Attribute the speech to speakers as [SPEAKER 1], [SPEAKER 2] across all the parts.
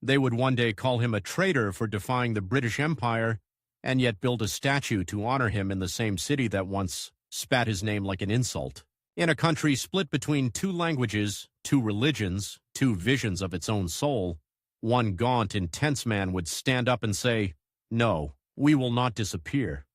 [SPEAKER 1] They would one day call him a traitor for defying the British Empire, and yet build a statue to honor him in the same city that once spat his name like an insult. In a country split between two languages, two religions, two visions of its own soul, one gaunt, intense man would stand up and say, "No, we will not disappear."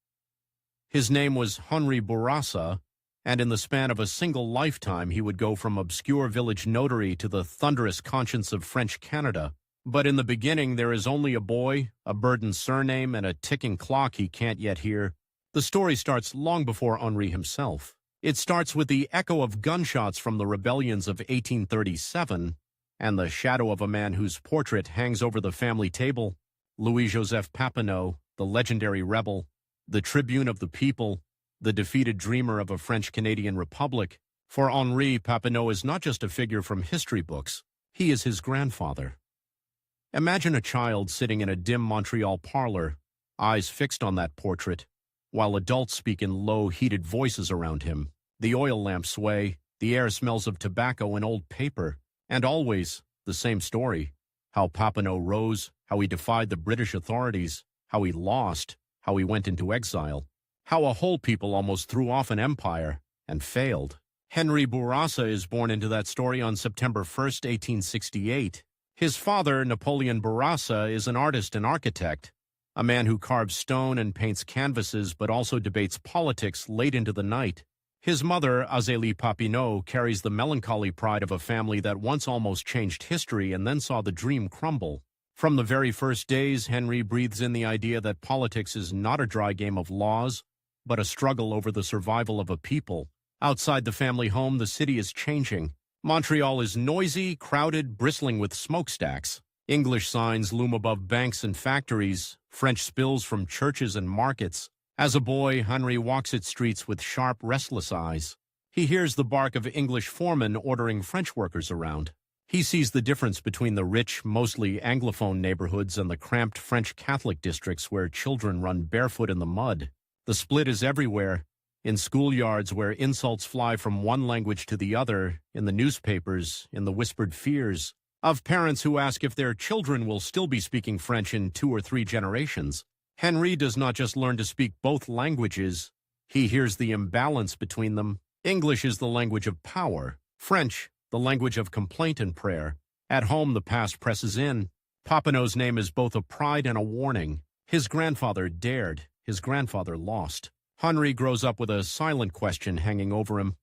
[SPEAKER 1] His name was Henri Bourassa, and in the span of a single lifetime he would go from obscure village notary to the thunderous conscience of French Canada. But in the beginning there is only a boy, a burdened surname, and a ticking clock he can't yet hear. The story starts long before Henri himself. It starts with the echo of gunshots from the rebellions of 1837, and the shadow of a man whose portrait hangs over the family table, Louis Joseph Papineau, the legendary rebel, the tribune of the people, the defeated dreamer of a French-Canadian republic. For Henri, Papineau is not just a figure from history books, he is his grandfather. Imagine a child sitting in a dim Montreal parlor, eyes fixed on that portrait, while adults speak in low, heated voices around him. The oil lamps sway, the air smells of tobacco and old paper, and always the same story: how Papineau rose, how he defied the British authorities, how he lost, how he went into exile, how a whole people almost threw off an empire and failed. Henri Bourassa is born into that story on September 1st, 1868. His father, Napoleon Bourassa, is an artist and architect, a man who carves stone and paints canvases but also debates politics late into the night. His mother, Azélie Papineau, carries the melancholy pride of a family that once almost changed history and then saw the dream crumble. From the very first days, Henri breathes in the idea that politics is not a dry game of laws, but a struggle over the survival of a people. Outside the family home, the city is changing. Montreal is noisy, crowded, bristling with smokestacks. English signs loom above banks and factories, French spills from churches and markets. As a boy, Henri walks its streets with sharp, restless eyes. He hears the bark of English foremen ordering French workers around. He sees the difference between the rich, mostly Anglophone neighborhoods and the cramped French Catholic districts where children run barefoot in the mud. The split is everywhere. In schoolyards where insults fly from one language to the other, in the newspapers, in the whispered fears of parents who ask if their children will still be speaking French in 2 or 3 generations. Henri does not just learn to speak both languages, he hears the imbalance between them. English is the language of power, French the language of complaint and prayer. At home, the past presses in. Papineau's name is both a pride and a warning. His grandfather dared, his grandfather lost. Henri grows up with a silent question hanging over him.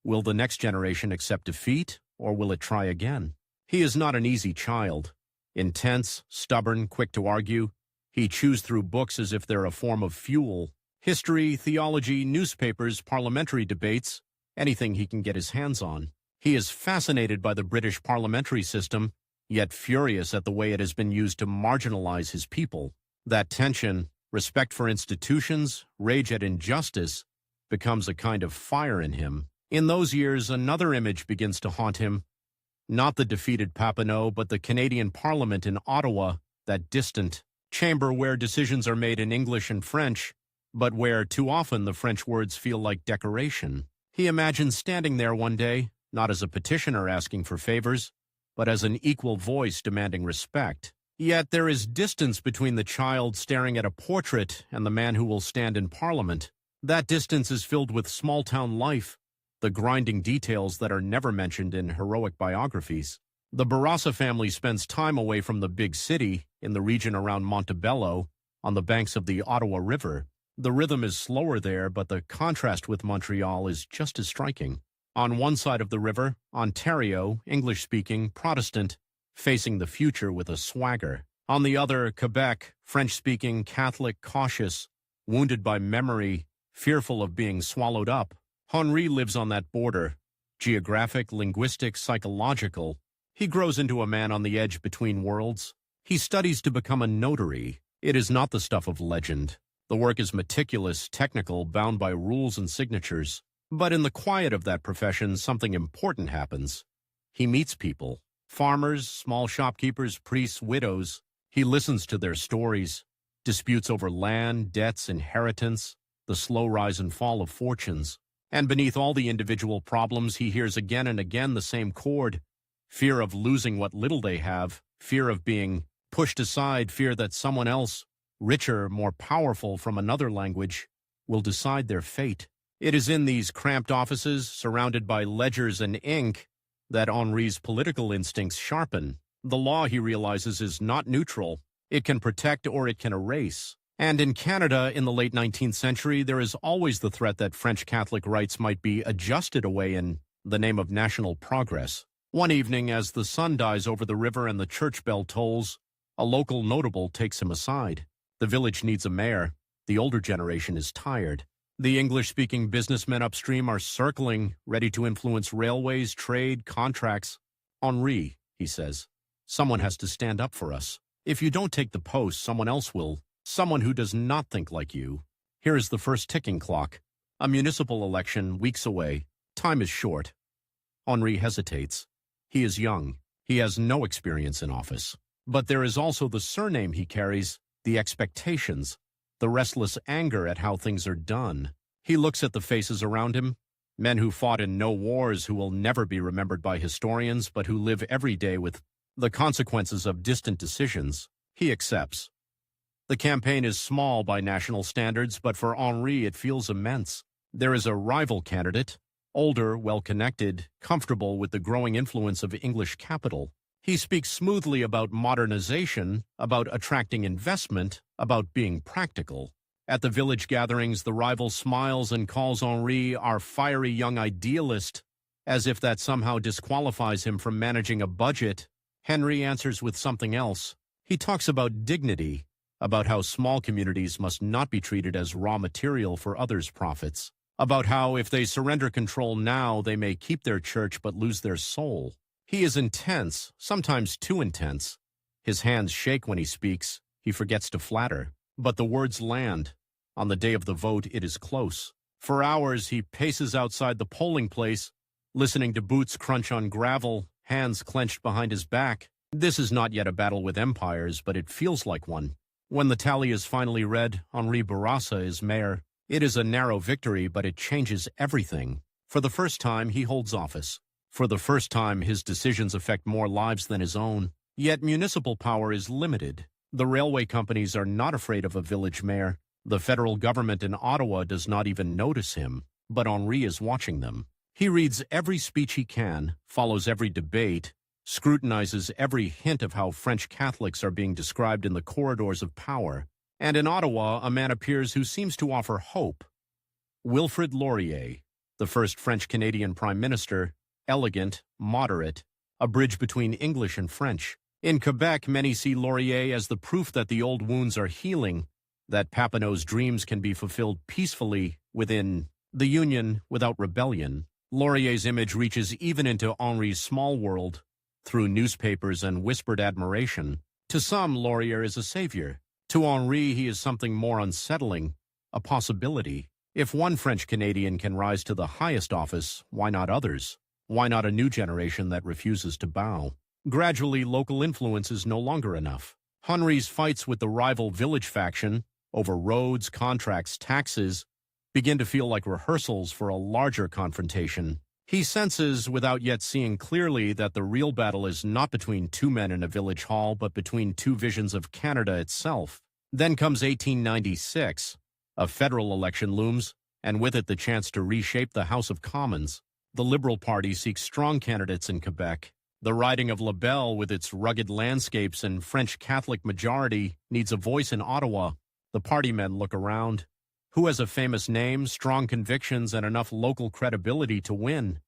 [SPEAKER 1] Will the next generation accept defeat, or will it try again? He is not an easy child. Intense, stubborn, quick to argue. He chews through books as if they're a form of fuel. History, theology, newspapers, parliamentary debates, anything he can get his hands on. He is fascinated by the British parliamentary system, yet furious at the way it has been used to marginalize his people. That tension, respect for institutions, rage at injustice, becomes a kind of fire in him. In those years, another image begins to haunt him. Not the defeated Papineau, but the Canadian Parliament in Ottawa, that distant chamber where decisions are made in English and French, but where too often the French words feel like decoration. He imagines standing there one day, not as a petitioner asking for favors, but as an equal voice demanding respect. Yet there is distance between the child staring at a portrait and the man who will stand in Parliament. That distance is filled with small-town life, the grinding details that are never mentioned in heroic biographies. The Bourassa family spends time away from the big city, in the region around Montebello, on the banks of the Ottawa River. The rhythm is slower there, but the contrast with Montreal is just as striking. On one side of the river, Ontario, English-speaking, Protestant, facing the future with a swagger. On the other, Quebec, French-speaking, Catholic, cautious, wounded by memory, fearful of being swallowed up. Henri lives on that border, geographic, linguistic, psychological. He grows into a man on the edge between worlds. He studies to become a notary. It is not the stuff of legend. The work is meticulous, technical, bound by rules and signatures. But in the quiet of that profession, something important happens. He meets people. Farmers, small shopkeepers, priests, widows. He listens to their stories. Disputes over land, debts, inheritance, the slow rise and fall of fortunes. And beneath all the individual problems, he hears again and again the same chord. Fear of losing what little they have, fear of being pushed aside, fear that someone else, richer, more powerful from another language, will decide their fate. It is in these cramped offices, surrounded by ledgers and ink, that Henri's political instincts sharpen. The law, he realizes, is not neutral. It can protect or it can erase. And in Canada in the late 19th century, there is always the threat that French Catholic rights might be adjusted away in the name of national progress. One evening, as the sun dies over the river and the church bell tolls, a local notable takes him aside. The village needs a mayor. The older generation is tired. The English-speaking businessmen upstream are circling, ready to influence railways, trade, contracts. Henri, he says, someone has to stand up for us. If you don't take the post, someone else will. Someone who does not think like you. Here is the first ticking clock. A municipal election, weeks away. Time is short. Henri hesitates. He is young. He has no experience in office. But there is also the surname he carries, the expectations, the restless anger at how things are done. He looks at the faces around him, men who fought in no wars, who will never be remembered by historians, but who live every day with the consequences of distant decisions. He accepts. The campaign is small by national standards, but for Henri it feels immense. There is a rival candidate, older, well-connected, comfortable with the growing influence of English capital. He speaks smoothly about modernization, about attracting investment, about being practical. At the village gatherings, the rival smiles and calls Henri our fiery young idealist, as if that somehow disqualifies him from managing a budget. Henri answers with something else. He talks about dignity, about how small communities must not be treated as raw material for others' profits, about how if they surrender control now, they may keep their church but lose their soul. He is intense, sometimes too intense. His hands shake when he speaks. He forgets to flatter. But the words land. On the day of the vote, it is close. For hours, he paces outside the polling place, listening to boots crunch on gravel, hands clenched behind his back. This is not yet a battle with empires, but it feels like one. When the tally is finally read, Henri Bourassa is mayor. It is a narrow victory, but it changes everything. For the first time, he holds office. For the first time, his decisions affect more lives than his own. Yet municipal power is limited. The railway companies are not afraid of a village mayor. The federal government in Ottawa does not even notice him. But Henri is watching them. He reads every speech he can, follows every debate, scrutinizes every hint of how French Catholics are being described in the corridors of power. And in Ottawa, a man appears who seems to offer hope. Wilfrid Laurier, the first French-Canadian Prime Minister, elegant, moderate, a bridge between English and French. In Quebec, many see Laurier as the proof that the old wounds are healing, that Papineau's dreams can be fulfilled peacefully within the Union without rebellion. Laurier's image reaches even into Henri's small world through newspapers and whispered admiration. To some, Laurier is a savior. To Henri, he is something more unsettling, a possibility. If one French-Canadian can rise to the highest office, why not others? Why not a new generation that refuses to bow? Gradually, local influence is no longer enough. Henri's fights with the rival village faction over roads, contracts, taxes begin to feel like rehearsals for a larger confrontation. He senses, without yet seeing clearly, that the real battle is not between two men in a village hall, but between two visions of Canada itself. Then comes 1896. A federal election looms, and with it the chance to reshape the House of Commons. The Liberal Party seeks strong candidates in Quebec. The riding of Labelle, with its rugged landscapes and French Catholic majority, needs a voice in Ottawa. The party men look around. Who has a famous name, strong convictions, and enough local credibility to win?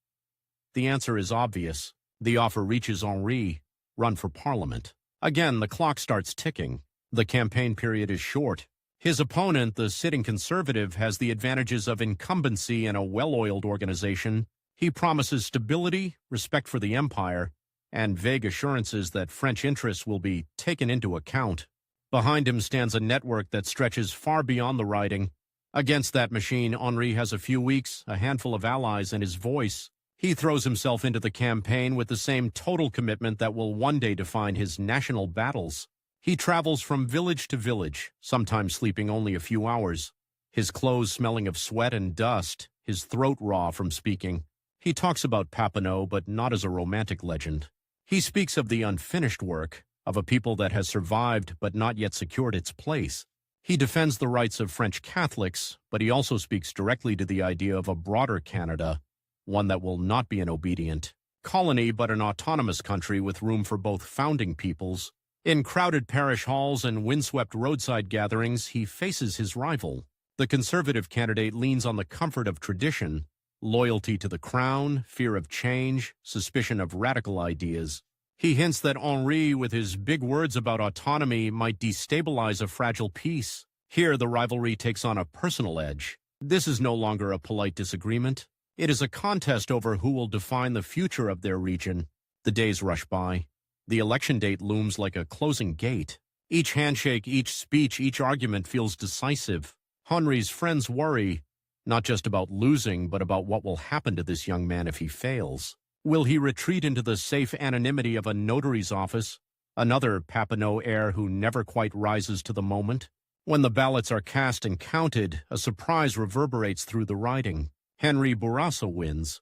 [SPEAKER 1] The answer is obvious. The offer reaches Henri. Run for Parliament. Again, the clock starts ticking. The campaign period is short. His opponent, the sitting Conservative, has the advantages of incumbency and a well-oiled organization. He promises stability, respect for the empire, and vague assurances that French interests will be taken into account. Behind him stands a network that stretches far beyond the riding. Against that machine, Henri has a few weeks, a handful of allies, and his voice. He throws himself into the campaign with the same total commitment that will one day define his national battles. He travels from village to village, sometimes sleeping only a few hours, his clothes smelling of sweat and dust, his throat raw from speaking. He talks about Papineau, but not as a romantic legend. He speaks of the unfinished work, of a people that has survived but not yet secured its place. He defends the rights of French Catholics, but he also speaks directly to the idea of a broader Canada, one that will not be an obedient colony but an autonomous country with room for both founding peoples. In crowded parish halls and windswept roadside gatherings, he faces his rival. The Conservative candidate leans on the comfort of tradition, loyalty to the crown, fear of change, suspicion of radical ideas. He hints that Henri, with his big words about autonomy, might destabilize a fragile peace. Here, the rivalry takes on a personal edge. This is no longer a polite disagreement. It is a contest over who will define the future of their region. The days rush by. The election date looms like a closing gate. Each handshake, each speech, each argument feels decisive. Henri's friends worry, not just about losing, but about what will happen to this young man if he fails. Will he retreat into the safe anonymity of a notary's office, another Papineau heir who never quite rises to the moment? When the ballots are cast and counted, a surprise reverberates through the riding. Henri Bourassa wins.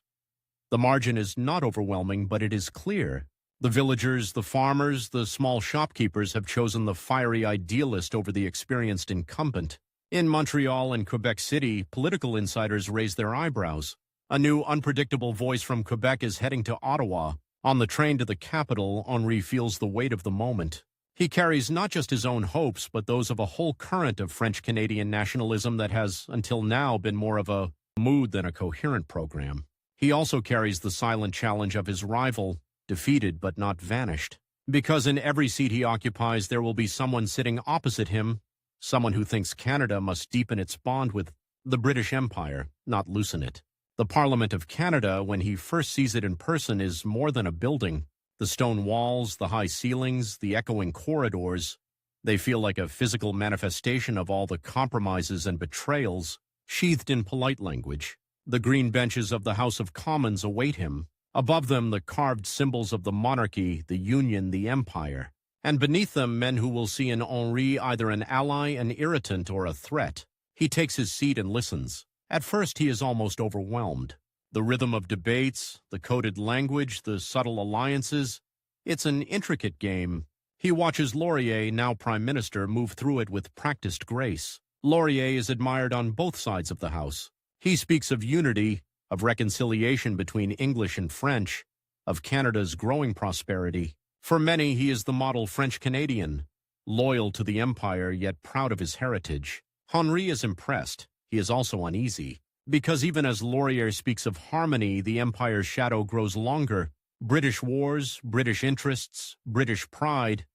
[SPEAKER 1] The margin is not overwhelming, but it is clear. The villagers, the farmers, the small shopkeepers have chosen the fiery idealist over the experienced incumbent. In Montreal and Quebec City, political insiders raise their eyebrows. A new unpredictable voice from Quebec is heading to Ottawa. On the train to the capital, Henri feels the weight of the moment. He carries not just his own hopes, but those of a whole current of French-Canadian nationalism that has, until now, been more of a mood than a coherent program. He also carries the silent challenge of his rival, defeated but not vanished. Because in every seat he occupies, there will be someone sitting opposite him, someone who thinks Canada must deepen its bond with the British Empire, not loosen it. The Parliament of Canada, when he first sees it in person, is more than a building. The stone walls, the high ceilings, the echoing corridors, they feel like a physical manifestation of all the compromises and betrayals, sheathed in polite language. The green benches of the House of Commons await him. Above them, the carved symbols of the monarchy, the Union, the Empire. And beneath them, men who will see in Henri either an ally, an irritant, or a threat. He takes his seat and listens. At first, he is almost overwhelmed. The rhythm of debates, the coded language, the subtle alliances. It's an intricate game. He watches Laurier, now Prime Minister, move through it with practiced grace. Laurier is admired on both sides of the House. He speaks of unity, of reconciliation between English and French, of Canada's growing prosperity. For many, he is the model French-Canadian, loyal to the Empire yet proud of his heritage. Henri is impressed. He is also uneasy, because even as Laurier speaks of harmony, the Empire's shadow grows longer. British wars, British interests, British pride,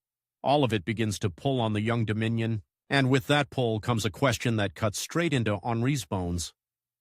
[SPEAKER 1] all of it begins to pull on the young Dominion. And with that pull comes a question that cuts straight into Henri's bones.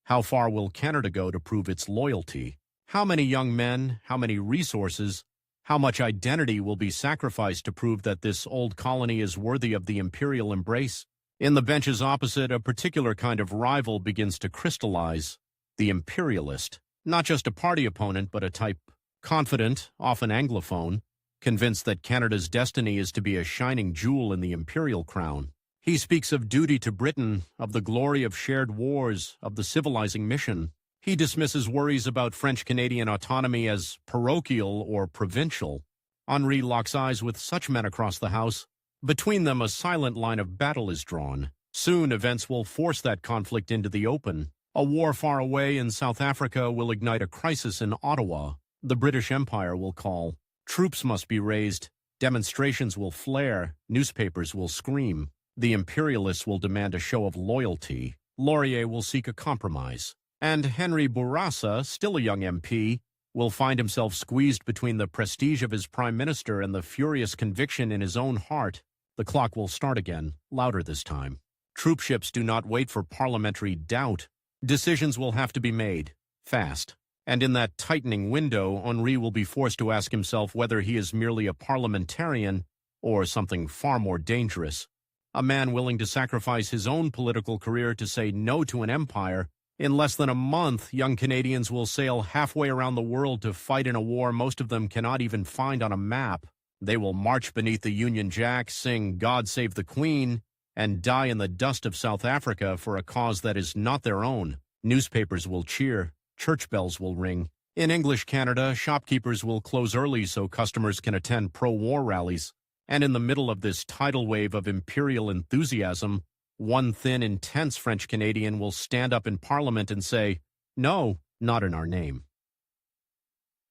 [SPEAKER 1] How far will Canada go to prove its loyalty? How many young men, how many resources, how much identity will be sacrificed to prove that this old colony is worthy of the imperial embrace? In the benches opposite, a particular kind of rival begins to crystallize. The imperialist. Not just a party opponent, but a type confident, often Anglophone, convinced that Canada's destiny is to be a shining jewel in the imperial crown. He speaks of duty to Britain, of the glory of shared wars, of the civilizing mission. He dismisses worries about French-Canadian autonomy as parochial or provincial. Henri locks eyes with such men across the House. Between them, a silent line of battle is drawn. Soon, events will force that conflict into the open. A war far away in South Africa will ignite a crisis in Ottawa. The British Empire will call. Troops must be raised. Demonstrations will flare. Newspapers will scream. The imperialists will demand a show of loyalty. Laurier will seek a compromise. And Henri Bourassa, still a young MP, will find himself squeezed between the prestige of his prime minister and the furious conviction in his own heart. The clock will start again, louder this time. Troopships do not wait for parliamentary doubt. Decisions will have to be made, fast. And in that tightening window, Henri will be forced to ask himself whether he is merely a parliamentarian or something far more dangerous. A man willing to sacrifice his own political career to say no to an empire. In less than a month, young Canadians will sail halfway around the world to fight in a war most of them cannot even find on a map. They will march beneath the Union Jack, sing God Save the Queen, and die in the dust of South Africa for a cause that is not their own. Newspapers will cheer. Church bells will ring. In English Canada, shopkeepers will close early so customers can attend pro-war rallies. And in the middle of this tidal wave of imperial enthusiasm, one thin, intense French Canadian will stand up in Parliament and say, "No, not in our name."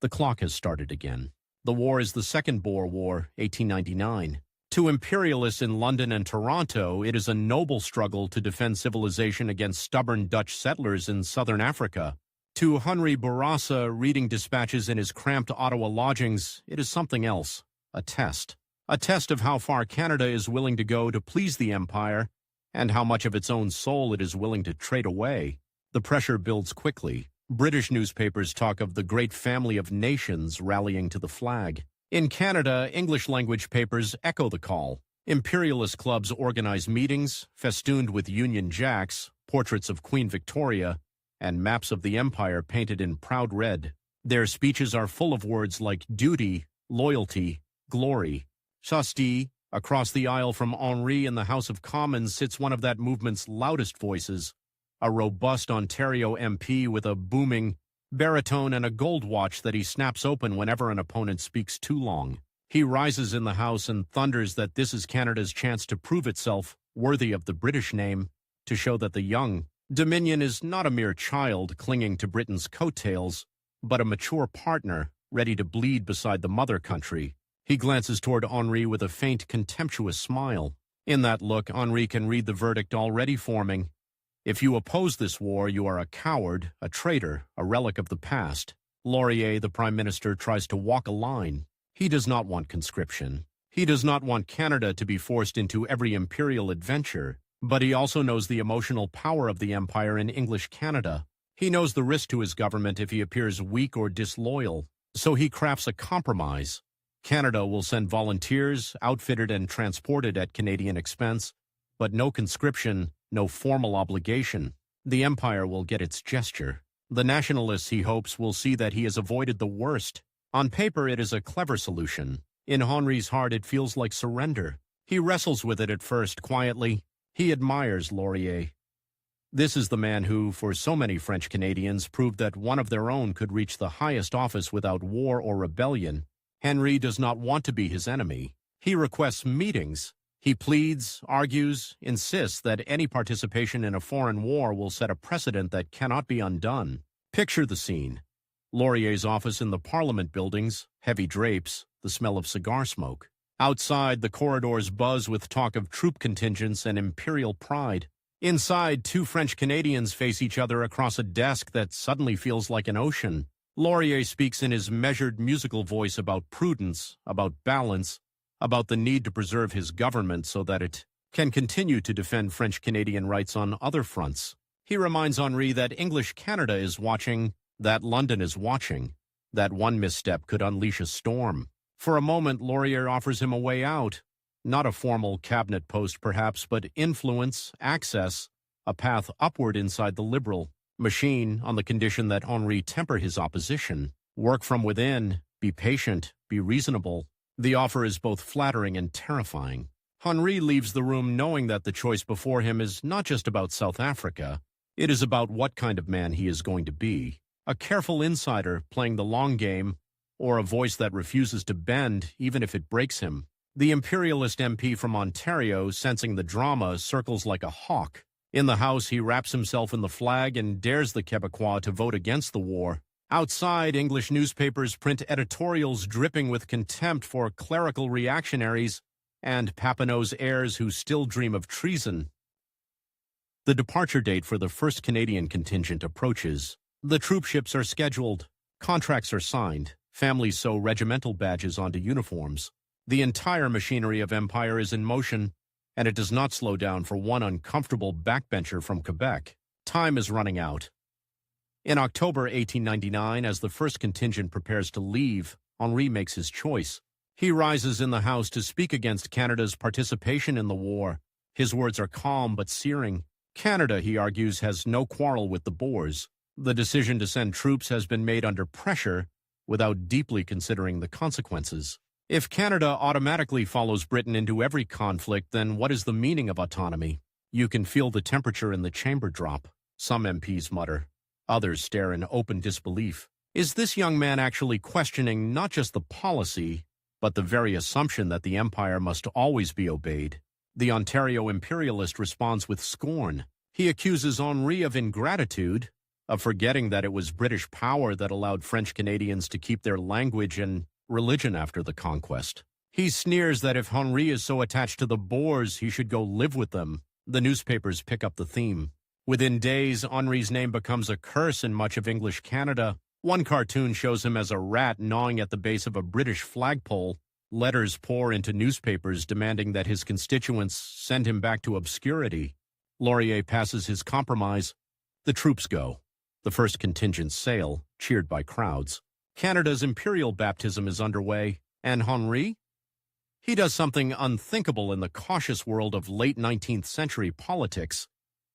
[SPEAKER 1] The clock has started again. The war is the Second Boer War, 1899. To imperialists in London and Toronto, it is a noble struggle to defend civilization against stubborn Dutch settlers in southern Africa. To Henri Bourassa, reading dispatches in his cramped Ottawa lodgings, it is something else, a test. A test of how far Canada is willing to go to please the Empire, and how much of its own soul it is willing to trade away. The pressure builds quickly. British newspapers talk of the great family of nations rallying to the flag. In Canada, English-language papers echo the call. Imperialist clubs organize meetings, festooned with Union Jacks, portraits of Queen Victoria, and maps of the Empire painted in proud red. Their speeches are full of words like duty, loyalty, glory. Chastity. Across the aisle from Henri in the House of Commons sits one of that movement's loudest voices, a robust Ontario MP with a booming baritone and a gold watch that he snaps open whenever an opponent speaks too long. He rises in the House and thunders that this is Canada's chance to prove itself worthy of the British name, to show that the young Dominion is not a mere child clinging to Britain's coattails, but a mature partner ready to bleed beside the mother country. He glances toward Henri with a faint, contemptuous smile. In that look, Henri can read the verdict already forming. If you oppose this war, you are a coward, a traitor, a relic of the past. Laurier, the Prime Minister, tries to walk a line. He does not want conscription. He does not want Canada to be forced into every imperial adventure, but he also knows the emotional power of the Empire in English Canada. He knows the risk to his government if he appears weak or disloyal, so he crafts a compromise. Canada will send volunteers, outfitted and transported at Canadian expense, but no conscription, no formal obligation. The Empire will get its gesture. The nationalists, he hopes, will see that he has avoided the worst. On paper, it is a clever solution. In Henri's heart, it feels like surrender. He wrestles with it at first, quietly. He admires Laurier. This is the man who, for so many French Canadians, proved that one of their own could reach the highest office without war or rebellion. Henri does not want to be his enemy. He requests meetings. He pleads, argues, insists that any participation in a foreign war will set a precedent that cannot be undone. Picture the scene. Laurier's office in the Parliament buildings, heavy drapes, the smell of cigar smoke. Outside, the corridors buzz with talk of troop contingents and imperial pride. Inside, two French Canadians face each other across a desk that suddenly feels like an ocean. Laurier speaks in his measured musical voice about prudence, about balance, about the need to preserve his government so that it can continue to defend French-Canadian rights on other fronts. He reminds Henri that English Canada is watching, that London is watching, that one misstep could unleash a storm. For a moment, Laurier offers him a way out, not a formal cabinet post perhaps, but influence, access, a path upward inside the Liberal machine on the condition that Henri temper his opposition, work from within, be patient, be reasonable. The offer is both flattering and terrifying. Henri leaves the room knowing that the choice before him is not just about South Africa. It is about what kind of man he is going to be. A careful insider playing the long game, or a voice that refuses to bend even if it breaks him. The imperialist MP from Ontario, sensing the drama, circles like a hawk. In the House, he wraps himself in the flag and dares the Quebecois to vote against the war. Outside, English newspapers print editorials dripping with contempt for clerical reactionaries and Papineau's heirs who still dream of treason. The departure date for the 1st Canadian contingent approaches. The troop ships are scheduled. Contracts are signed. Families sew regimental badges onto uniforms. The entire machinery of empire is in motion, and it does not slow down for one uncomfortable backbencher from Quebec. Time is running out. In October 1899, as the 1st contingent prepares to leave, Henri makes his choice. He rises in the House to speak against Canada's participation in the war. His words are calm but searing. Canada, he argues, has no quarrel with the Boers. The decision to send troops has been made under pressure without deeply considering the consequences. If Canada automatically follows Britain into every conflict, then what is the meaning of autonomy? You can feel the temperature in the chamber drop. Some MPs mutter. Others stare in open disbelief. Is this young man actually questioning not just the policy, but the very assumption that the empire must always be obeyed. The Ontario Imperialist responds with scorn. He accuses Henri of ingratitude, of forgetting that it was British power that allowed French Canadians to keep their language and religion after the conquest. He sneers that if Henri is so attached to the Boers, he should go live with them. The newspapers pick up the theme. Within days, Henri's name becomes a curse in much of English Canada. One cartoon shows him as a rat gnawing at the base of a British flagpole. Letters pour into newspapers demanding that his constituents send him back to obscurity. Laurier passes his compromise. The troops go. The first contingents sail, cheered by crowds. Canada's imperial baptism is underway. And Henri? He does something unthinkable in the cautious world of late 19th century politics.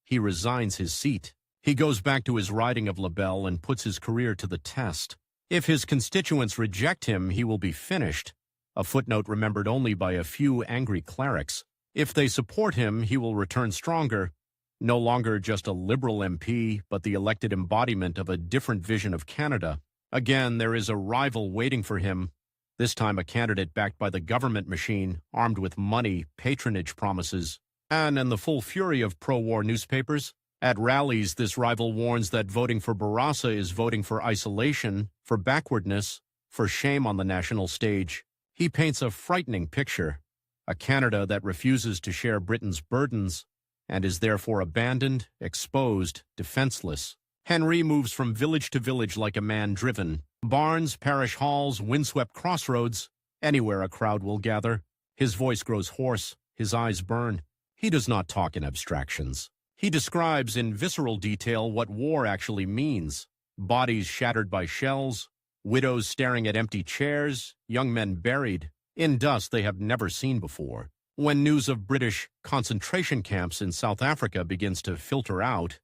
[SPEAKER 1] He resigns his seat. He goes back to his riding of Labelle and puts his career to the test. If his constituents reject him, he will be finished, a footnote remembered only by a few angry clerics. If they support him, he will return stronger, no longer just a Liberal MP, but the elected embodiment of a different vision of Canada. Again, there is a rival waiting for him, this time a candidate backed by the government machine, armed with money, patronage promises, and in the full fury of pro-war newspapers. At rallies, this rival warns that voting for Bourassa is voting for isolation, for backwardness, for shame on the national stage. He paints a frightening picture, a Canada that refuses to share Britain's burdens and is therefore abandoned, exposed, defenseless. Henri moves from village to village like a man driven. Barns, parish halls, windswept crossroads, anywhere a crowd will gather. His voice grows hoarse, his eyes burn. He does not talk in abstractions. He describes in visceral detail what war actually means. Bodies shattered by shells, widows staring at empty chairs, young men buried in dust they have never seen before. When news of British concentration camps in South Africa begins to filter out,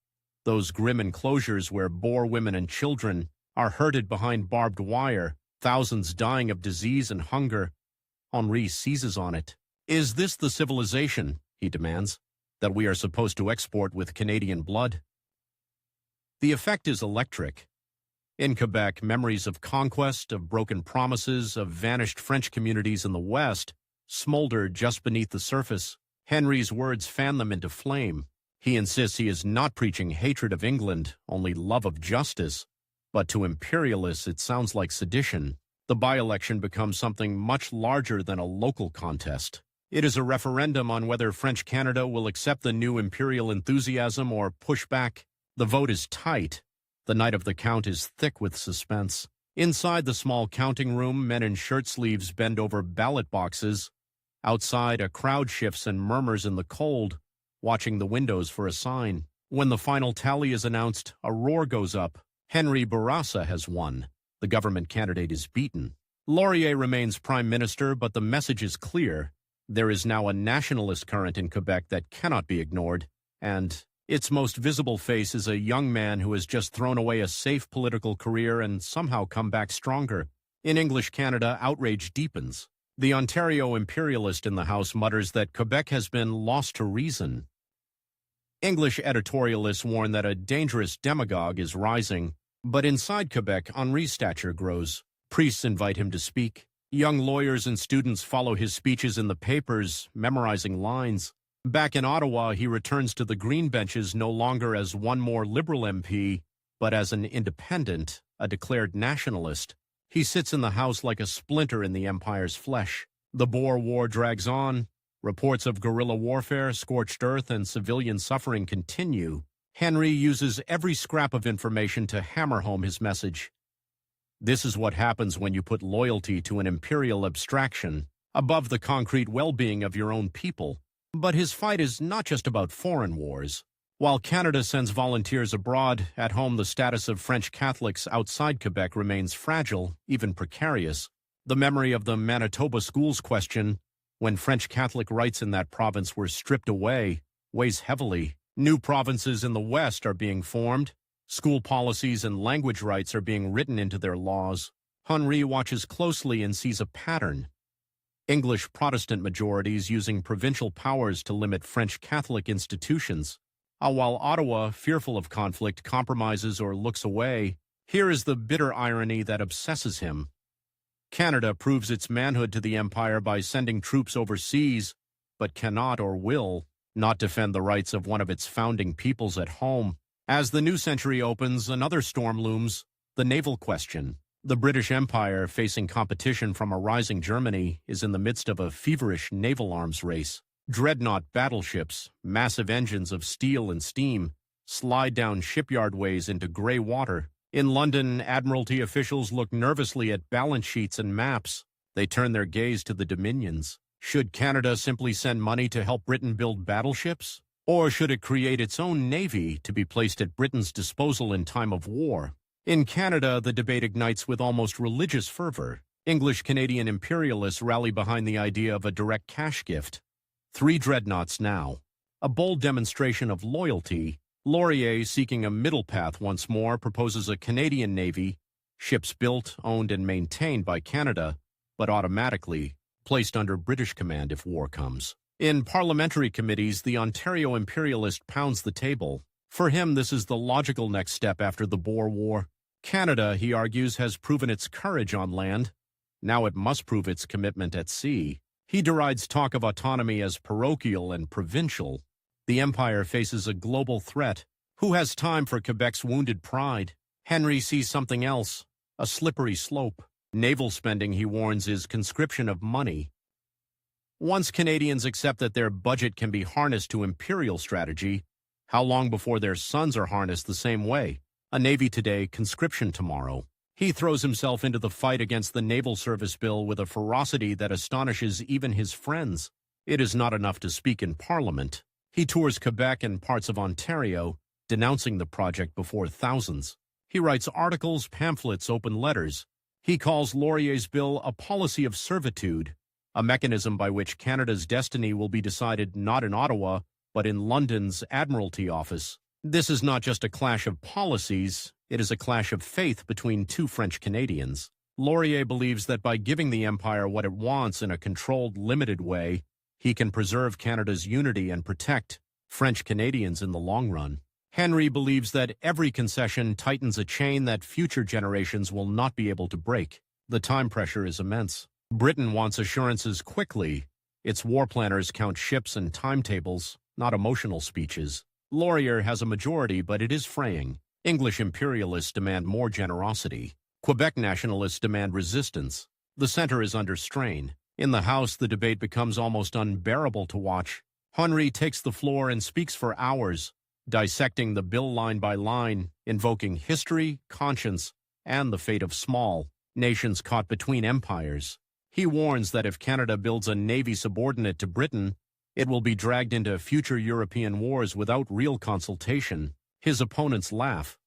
[SPEAKER 1] those grim enclosures where Boer women and children are herded behind barbed wire, thousands dying of disease and hunger, Henri seizes on it. Is this the civilization, he demands, that we are supposed to export with Canadian blood? The effect is electric. In Quebec, memories of conquest, of broken promises, of vanished French communities in the West smolder just beneath the surface. Henri's words fan them into flame. He insists he is not preaching hatred of England, only love of justice. But to imperialists, it sounds like sedition. The by-election becomes something much larger than a local contest. It is a referendum on whether French Canada will accept the new imperial enthusiasm or push back. The vote is tight. The night of the count is thick with suspense. Inside the small counting room, men in shirt sleeves bend over ballot boxes. Outside, a crowd shifts and murmurs in the cold, watching the windows for a sign. When the final tally is announced, a roar goes up. Henri Bourassa has won. The government candidate is beaten. Laurier remains prime minister, but the message is clear. There is now a nationalist current in Quebec that cannot be ignored, and its most visible face is a young man who has just thrown away a safe political career and somehow come back stronger. In English Canada, outrage deepens. The Ontario Imperialist in the House mutters that Quebec has been lost to reason. English editorialists warn that a dangerous demagogue is rising, but inside Quebec, Henri's stature grows. Priests invite him to speak. Young lawyers and students follow his speeches in the papers, memorizing lines. Back in Ottawa, he returns to the green benches no longer as one more Liberal MP, but as an independent, a declared nationalist. He sits in the House like a splinter in the Empire's flesh. The Boer War drags on. Reports of guerrilla warfare, scorched earth, and civilian suffering continue. Henri uses every scrap of information to hammer home his message. This is what happens when you put loyalty to an imperial abstraction above the concrete well-being of your own people. But his fight is not just about foreign wars. While Canada sends volunteers abroad, at home the status of French Catholics outside Quebec remains fragile, even precarious. The memory of the Manitoba schools question, when French Catholic rights in that province were stripped away, weighs heavily. New provinces in the West are being formed. School policies and language rights are being written into their laws. Henri watches closely and sees a pattern. English Protestant majorities using provincial powers to limit French Catholic institutions. While Ottawa, fearful of conflict, compromises or looks away. Here is the bitter irony that obsesses him. Canada proves its manhood to the empire by sending troops overseas, but cannot or will not defend the rights of one of its founding peoples at home. As the new century opens, another storm looms, the naval question. The British Empire, facing competition from a rising Germany, is in the midst of a feverish naval arms race. Dreadnought battleships, massive engines of steel and steam, slide down shipyard ways into grey water. In London, Admiralty officials look nervously at balance sheets and maps. They turn their gaze to the Dominions. Should Canada simply send money to help Britain build battleships? Or should it create its own navy to be placed at Britain's disposal in time of war? In Canada, the debate ignites with almost religious fervor. English-Canadian imperialists rally behind the idea of a direct cash gift. 3 dreadnoughts now. A bold demonstration of loyalty. Laurier, seeking a middle path once more, proposes a Canadian navy, ships built, owned, and maintained by Canada, but automatically placed under British command if war comes. In parliamentary committees, the Ontario imperialist pounds the table. For him, this is the logical next step after the Boer War. Canada, he argues, has proven its courage on land. Now it must prove its commitment at sea. He derides talk of autonomy as parochial and provincial. The empire faces a global threat. Who has time for Quebec's wounded pride? Henry sees something else, a slippery slope. Naval spending, he warns, is conscription of money. Once Canadians accept that their budget can be harnessed to imperial strategy, how long before their sons are harnessed the same way? A navy today, conscription tomorrow. He throws himself into the fight against the Naval Service Bill with a ferocity that astonishes even his friends. It is not enough to speak in Parliament. He tours Quebec and parts of Ontario, denouncing the project before thousands. He writes articles, pamphlets, open letters. He calls Laurier's bill a policy of servitude, a mechanism by which Canada's destiny will be decided not in Ottawa, but in London's Admiralty office. This is not just a clash of policies, it is a clash of faith between 2 French Canadians. Laurier believes that by giving the empire what it wants in a controlled, limited way, he can preserve Canada's unity and protect French Canadians in the long run. Henri believes that every concession tightens a chain that future generations will not be able to break. The time pressure is immense. Britain wants assurances quickly. Its war planners count ships and timetables, not emotional speeches. Laurier has a majority, but it is fraying. English imperialists demand more generosity. Quebec nationalists demand resistance. The center is under strain. In the House, the debate becomes almost unbearable to watch. Henri takes the floor and speaks for hours, dissecting the bill line by line, invoking history, conscience, and the fate of small nations caught between empires. He warns that if Canada builds a navy subordinate to Britain, it will be dragged into future European wars without real consultation. His opponents laugh.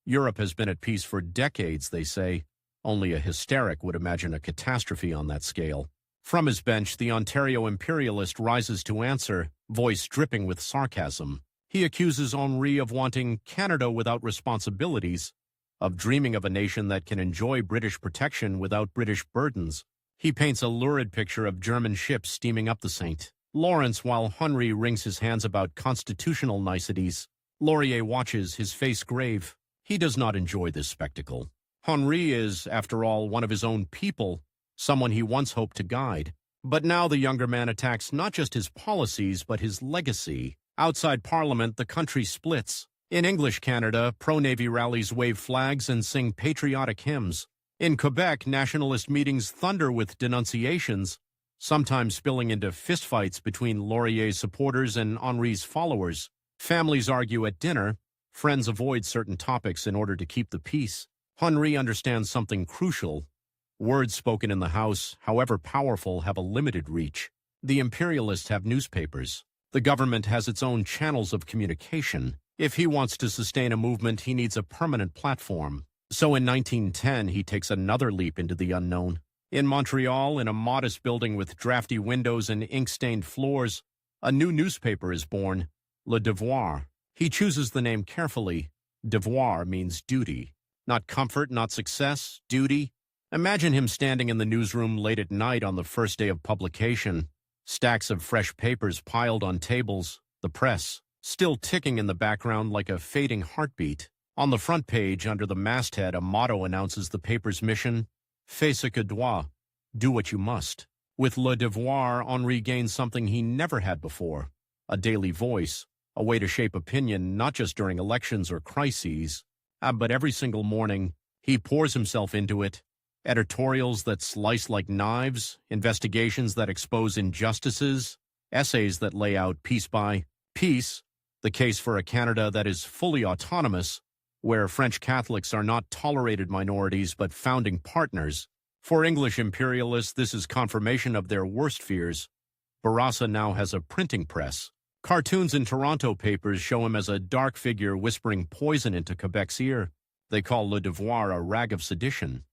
[SPEAKER 1] Europe has been at peace for decades, they say. Only a hysteric would imagine a catastrophe on that scale. From his bench, the Ontario imperialist rises to answer, voice dripping with sarcasm. He accuses Henri of wanting Canada without responsibilities, of dreaming of a nation that can enjoy British protection without British burdens. He paints a lurid picture of German ships steaming up the St. Lawrence while Henri wrings his hands about constitutional niceties. Laurier watches, his face grave. He does not enjoy this spectacle. Henri is, after all, one of his own people, someone he once hoped to guide. But now the younger man attacks not just his policies, but his legacy. Outside Parliament, the country splits. In English Canada, pro-Navy rallies wave flags and sing patriotic hymns. In Quebec, nationalist meetings thunder with denunciations, sometimes spilling into fistfights between Laurier's supporters and Henri's followers. Families argue at dinner. Friends avoid certain topics in order to keep the peace. Henri understands something crucial. Words spoken in the House, however powerful, have a limited reach. The imperialists have newspapers. The government has its own channels of communication. If he wants to sustain a movement, he needs a permanent platform. So in 1910, he takes another leap into the unknown. In Montreal, in a modest building with drafty windows and ink-stained floors, a new newspaper is born, Le Devoir. He chooses the name carefully. Devoir means duty. Not comfort, not success, duty. Imagine him standing in the newsroom late at night on the first day of publication. Stacks of fresh papers piled on tables, the press still ticking in the background like a fading heartbeat. On the front page, under the masthead, a motto announces the paper's mission, Fais ce que doit, do what you must. With Le Devoir, Henri gains something he never had before, a daily voice, a way to shape opinion not just during elections or crises, but every single morning. He pours himself into it. Editorials that slice like knives, investigations that expose injustices, essays that lay out piece by piece the case for a Canada that is fully autonomous, where French Catholics are not tolerated minorities but founding partners. For English imperialists, this is confirmation of their worst fears. Bourassa now has a printing press. Cartoons in Toronto papers show him as a dark figure whispering poison into Quebec's ear. They call Le Devoir a rag of sedition.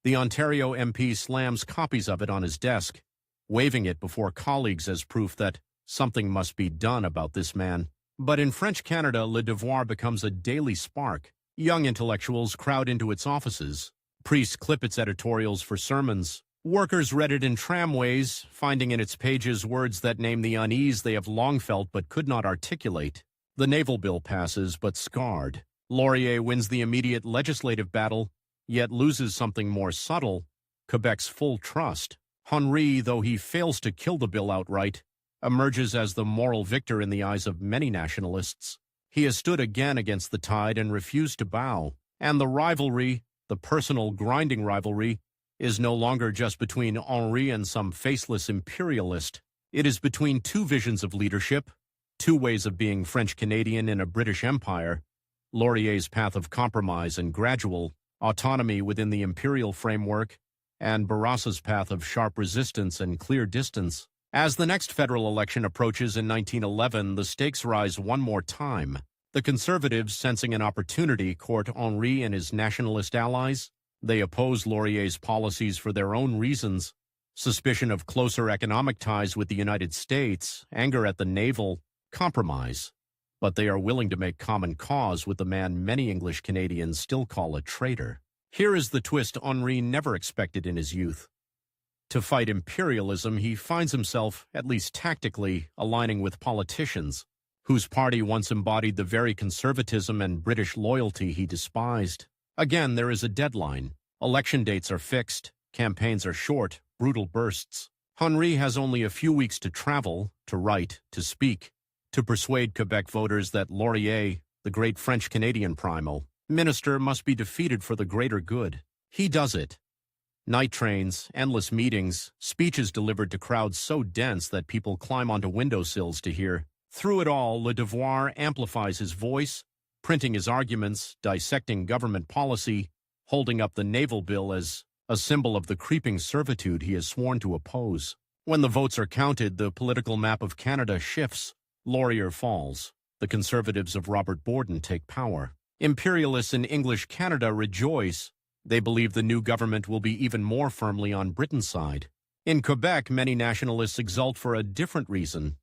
[SPEAKER 1] The Ontario MP slams copies of it on his desk, waving it before colleagues as proof that something must be done about this man. But in French Canada, Le Devoir becomes a daily spark. Young intellectuals crowd into its offices. Priests clip its editorials for sermons. Workers read it in tramways, finding in its pages words that name the unease they have long felt but could not articulate. The naval bill passes, but scarred. Laurier wins the immediate legislative battle, yet loses something more subtle, Quebec's full trust. Henri, though he fails to kill the bill outright, emerges as the moral victor in the eyes of many nationalists. He has stood again against the tide and refused to bow. And the rivalry, the personal grinding rivalry, is no longer just between Henri and some faceless imperialist. It is between two visions of leadership, two ways of being French-Canadian in a British Empire, Laurier's path of compromise and gradual autonomy within the imperial framework, and Bourassa's path of sharp resistance and clear distance. As the next federal election approaches in 1911, the stakes rise one more time. The Conservatives, sensing an opportunity, court Henri and his nationalist allies. They oppose Laurier's policies for their own reasons: suspicion of closer economic ties with the United States, anger at the naval, compromise. But they are willing to make common cause with the man many English Canadians still call a traitor. Here is the twist Henri never expected in his youth. To fight imperialism, he finds himself, at least tactically, aligning with politicians whose party once embodied the very conservatism and British loyalty he despised. Again, there is a deadline. Election dates are fixed, campaigns are short, brutal bursts. Henri has only a few weeks to travel, to write, to speak, to persuade Quebec voters that Laurier, the great French-Canadian Prime Minister, must be defeated for the greater good. He does it. Night trains, endless meetings, speeches delivered to crowds so dense that people climb onto windowsills to hear. Through it all, Le Devoir amplifies his voice, printing his arguments, dissecting government policy, holding up the naval bill as a symbol of the creeping servitude he has sworn to oppose. When the votes are counted, the political map of Canada shifts. Laurier falls. The Conservatives of Robert Borden take power. Imperialists in English Canada rejoice. They believe the new government will be even more firmly on Britain's side. In Quebec, many nationalists exult for a different reason.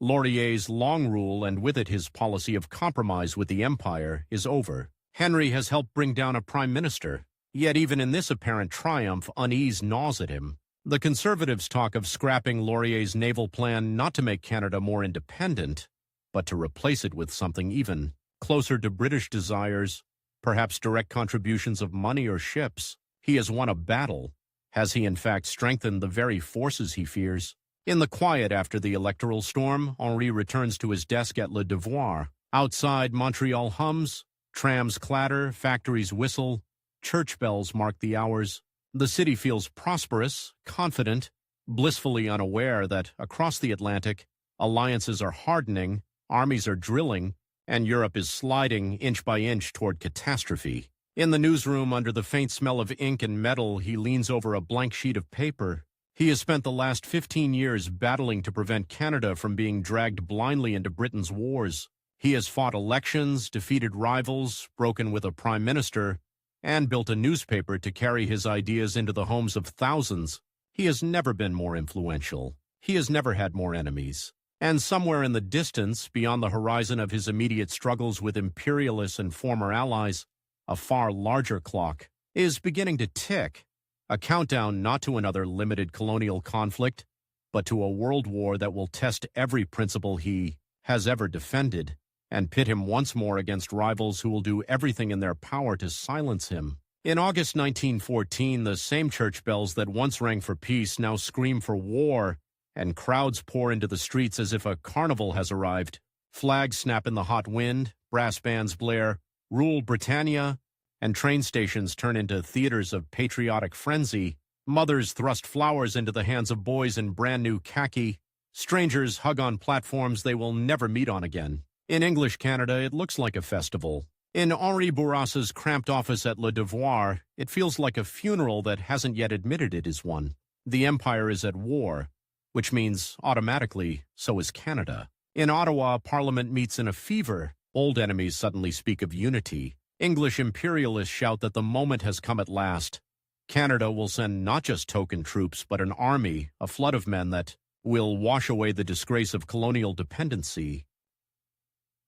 [SPEAKER 1] Laurier's long rule, and with it his policy of compromise with the Empire, is over. Henri has helped bring down a prime minister. Yet even in this apparent triumph, unease gnaws at him. The Conservatives talk of scrapping Laurier's naval plan not to make Canada more independent, but to replace it with something even closer to British desires, perhaps direct contributions of money or ships. He has won a battle. Has he in fact strengthened the very forces he fears? In the quiet after the electoral storm, Henri returns to his desk at Le Devoir. Outside, Montreal hums, trams clatter, factories whistle, church bells mark the hours. The city feels prosperous, confident, blissfully unaware that across the Atlantic, alliances are hardening, armies are drilling, and Europe is sliding inch by inch toward catastrophe. In the newsroom, under the faint smell of ink and metal, he leans over a blank sheet of paper. He has spent the last 15 years battling to prevent Canada from being dragged blindly into Britain's wars. He has fought elections, defeated rivals, broken with a prime minister, and built a newspaper to carry his ideas into the homes of thousands. He has never been more influential. He has never had more enemies. And somewhere in the distance, beyond the horizon of his immediate struggles with imperialists and former allies, a far larger clock is beginning to tick. A countdown not to another limited colonial conflict, but to a world war that will test every principle he has ever defended, and pit him once more against rivals who will do everything in their power to silence him. In August 1914, the same church bells that once rang for peace now scream for war, and crowds pour into the streets as if a carnival has arrived. Flags snap in the hot wind, brass bands blare, "Rule Britannia," and train stations turn into theaters of patriotic frenzy. Mothers thrust flowers into the hands of boys in brand-new khaki. Strangers hug on platforms they will never meet on again. In English Canada, it looks like a festival. In Henri Bourrassa's cramped office at Le Devoir, it feels like a funeral that hasn't yet admitted it is one. The Empire is at war, which means, automatically, so is Canada. In Ottawa, Parliament meets in a fever. Old enemies suddenly speak of unity. English imperialists shout that the moment has come at last. Canada will send not just token troops, but an army, a flood of men that will wash away the disgrace of colonial dependency.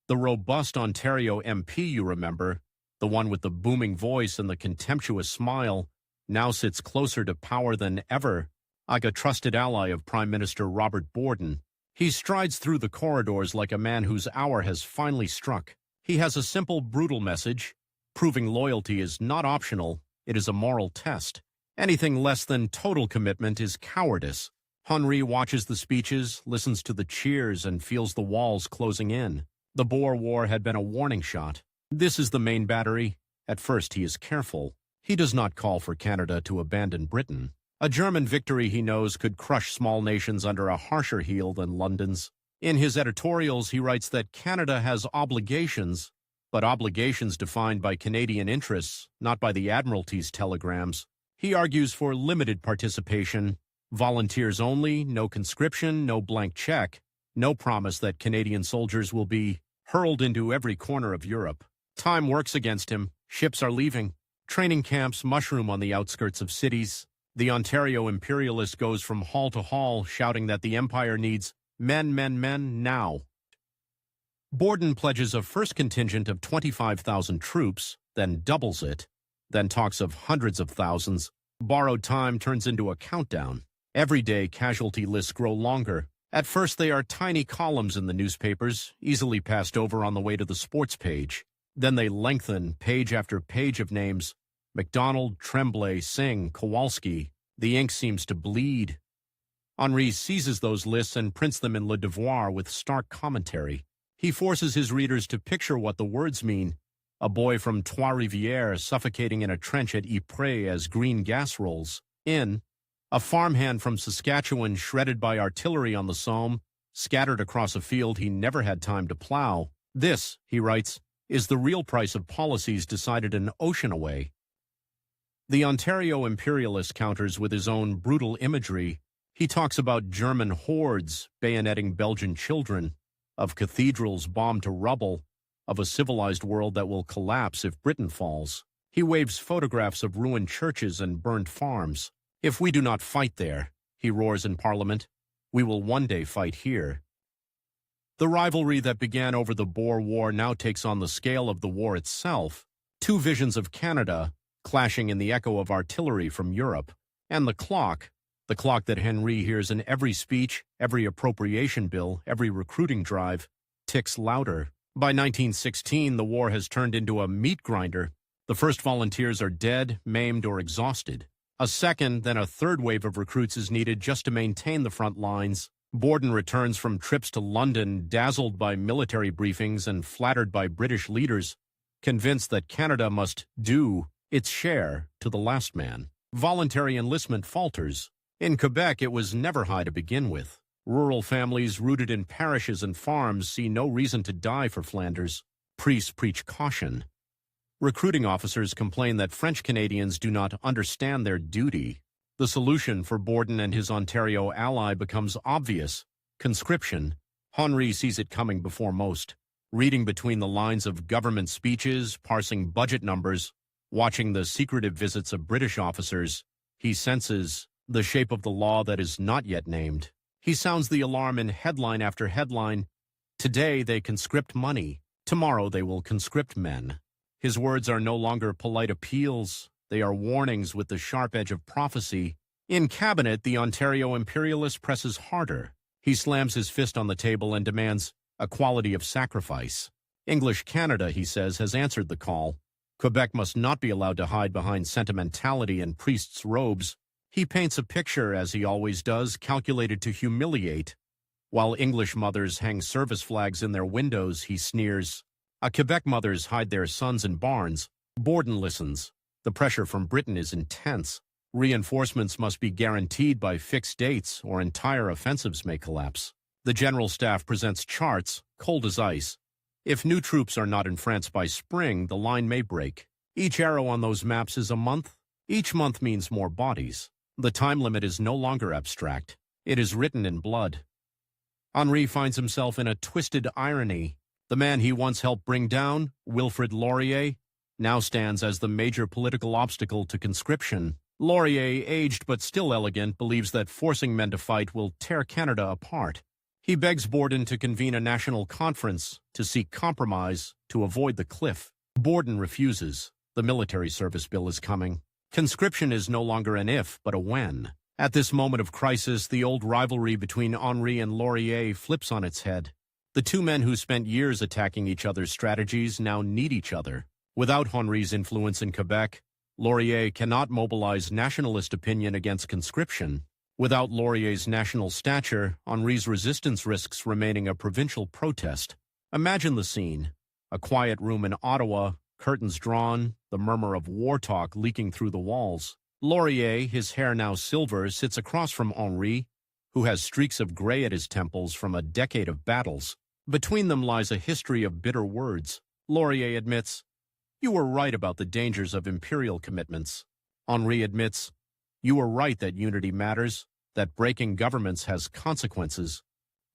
[SPEAKER 1] The robust Ontario MP, you remember, the one with the booming voice and the contemptuous smile, now sits closer to power than ever, like a trusted ally of Prime Minister Robert Borden. He strides through the corridors like a man whose hour has finally struck. He has a simple, brutal message. Proving loyalty is not optional, it is a moral test. Anything less than total commitment is cowardice. Henri watches the speeches, listens to the cheers, and feels the walls closing in. The Boer War had been a warning shot. This is the main battery. At first he is careful. He does not call for Canada to abandon Britain. A German victory, he knows, could crush small nations under a harsher heel than London's. In his editorials, he writes that Canada has obligations, but obligations defined by Canadian interests, not by the Admiralty's telegrams. He argues for limited participation, volunteers only, no conscription, no blank check, no promise that Canadian soldiers will be hurled into every corner of Europe. Time works against him. Ships are leaving. Training camps mushroom on the outskirts of cities. The Ontario imperialist goes from hall to hall, shouting that the Empire needs men, men, men, now. Borden pledges a first contingent of 25,000 troops, then doubles it, then talks of hundreds of thousands. Borrowed time turns into a countdown. Every day, casualty lists grow longer. At first, they are tiny columns in the newspapers, easily passed over on the way to the sports page. Then they lengthen, page after page of names. MacDonald, Tremblay, Singh, Kowalski. The ink seems to bleed. Henri seizes those lists and prints them in Le Devoir with stark commentary. He forces his readers to picture what the words mean. A boy from Trois-Rivières suffocating in a trench at Ypres as green gas rolls in. A farmhand from Saskatchewan shredded by artillery on the Somme, scattered across a field he never had time to plow. This, he writes, is the real price of policies decided an ocean away. The Ontario imperialist counters with his own brutal imagery. He talks about German hordes bayoneting Belgian children, of cathedrals bombed to rubble, of a civilized world that will collapse if Britain falls. He waves photographs of ruined churches and burned farms. If we do not fight there, he roars in Parliament, we will one day fight here. The rivalry that began over the Boer War now takes on the scale of the war itself. Two visions of Canada, clashing in the echo of artillery from Europe. And the clock that Henri hears in every speech, every appropriation bill, every recruiting drive, ticks louder. By 1916, the war has turned into a meat grinder. The first volunteers are dead, maimed, or exhausted. A second, then a third wave of recruits is needed just to maintain the front lines. Borden returns from trips to London, dazzled by military briefings and flattered by British leaders, convinced that Canada must do its share to the last man. Voluntary enlistment falters. In Quebec, it was never high to begin with. Rural families rooted in parishes and farms see no reason to die for Flanders. Priests preach caution. Recruiting officers complain that French Canadians do not understand their duty. The solution for Borden and his Ontario ally becomes obvious. Conscription. Henri sees it coming before most. Reading between the lines of government speeches, parsing budget numbers, watching the secretive visits of British officers, he senses the shape of the law that is not yet named. He sounds the alarm in headline after headline. Today they conscript money. Tomorrow they will conscript men. His words are no longer polite appeals. They are warnings with the sharp edge of prophecy. In cabinet, the Ontario imperialist presses harder. He slams his fist on the table and demands equality of sacrifice. English Canada, he says, has answered the call. Quebec must not be allowed to hide behind sentimentality and priests' robes. He paints a picture, as he always does, calculated to humiliate. While English mothers hang service flags in their windows, he sneers. Quebec mothers hide their sons in barns. Borden listens. The pressure from Britain is intense. Reinforcements must be guaranteed by fixed dates, or entire offensives may collapse. The General Staff presents charts, cold as ice. If new troops are not in France by spring, the line may break. Each arrow on those maps is a month. Each month means more bodies. The time limit is no longer abstract. It is written in blood. Henri finds himself in a twisted irony. The man he once helped bring down, Wilfrid Laurier, now stands as the major political obstacle to conscription. Laurier, aged but still elegant, believes that forcing men to fight will tear Canada apart. He begs Borden to convene a national conference, to seek compromise, to avoid the cliff. Borden refuses. The military service bill is coming. Conscription is no longer an if, but a when. At this moment of crisis, the old rivalry between Henri and Laurier flips on its head. The two men who spent years attacking each other's strategies now need each other. Without Henri's influence in Quebec, Laurier cannot mobilize nationalist opinion against conscription. Without Laurier's national stature, Henri's resistance risks remaining a provincial protest. Imagine the scene. A quiet room in Ottawa, curtains drawn, the murmur of war talk leaking through the walls. Laurier, his hair now silver, sits across from Henri, who has streaks of gray at his temples from a decade of battles. Between them lies a history of bitter words. Laurier admits, "You were right about the dangers of imperial commitments." Henri admits, "You were right that unity matters, that breaking governments has consequences."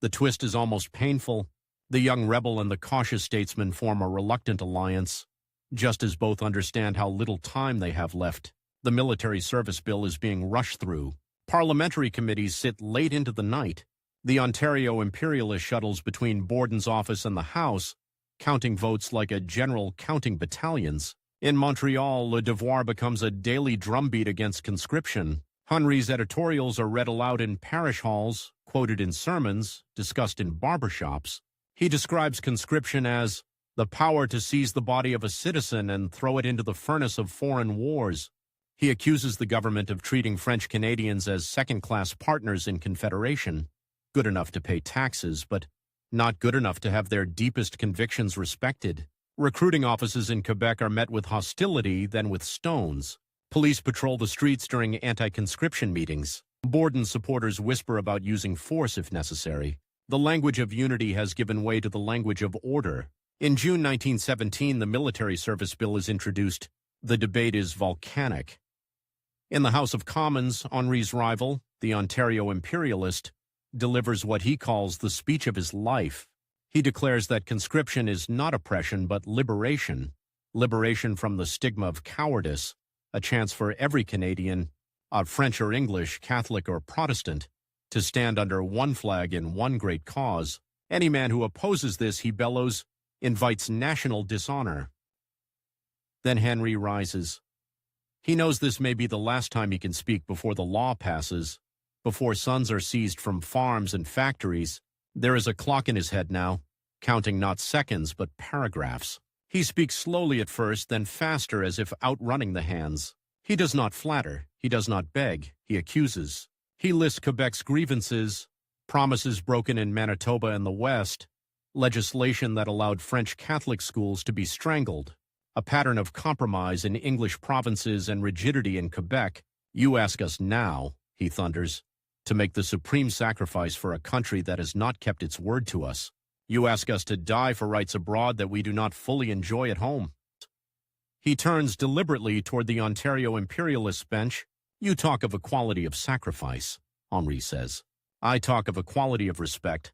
[SPEAKER 1] The twist is almost painful. The young rebel and the cautious statesman form a reluctant alliance, just as both understand how little time they have left. The military service bill is being rushed through. Parliamentary committees sit late into the night. The Ontario Imperialist shuttles between Borden's office and the House, counting votes like a general counting battalions. In Montreal, Le Devoir becomes a daily drumbeat against conscription. Henri's editorials are read aloud in parish halls, quoted in sermons, discussed in barbershops. He describes conscription as the power to seize the body of a citizen and throw it into the furnace of foreign wars. He accuses the government of treating French Canadians as second-class partners in Confederation, good enough to pay taxes, but not good enough to have their deepest convictions respected. Recruiting offices in Quebec are met with hostility, then with stones. Police patrol the streets during anti-conscription meetings. Borden supporters whisper about using force if necessary. The language of unity has given way to the language of order. In June 1917, the military service bill is introduced. The debate is volcanic. In the House of Commons, Henri's rival, the Ontario Imperialist, delivers what he calls the speech of his life. He declares that conscription is not oppression but liberation. Liberation from the stigma of cowardice, a chance for every Canadian, French or English, Catholic or Protestant, to stand under one flag in one great cause. Any man who opposes this, he bellows, invites national dishonor. Then Henri rises. He knows this may be the last time he can speak before the law passes, before sons are seized from farms and factories. There is a clock in his head now, counting not seconds but paragraphs. He speaks slowly at first, then faster as if outrunning the hands. He does not flatter, he does not beg, he accuses. He lists Quebec's grievances, promises broken in Manitoba and the West, legislation that allowed French Catholic schools to be strangled, a pattern of compromise in English provinces and rigidity in Quebec. You ask us now, he thunders, to make the supreme sacrifice for a country that has not kept its word to us. You ask us to die for rights abroad that we do not fully enjoy at home. He turns deliberately toward the Ontario Imperialist bench. You talk of equality of sacrifice, Henri says. I talk of equality of respect.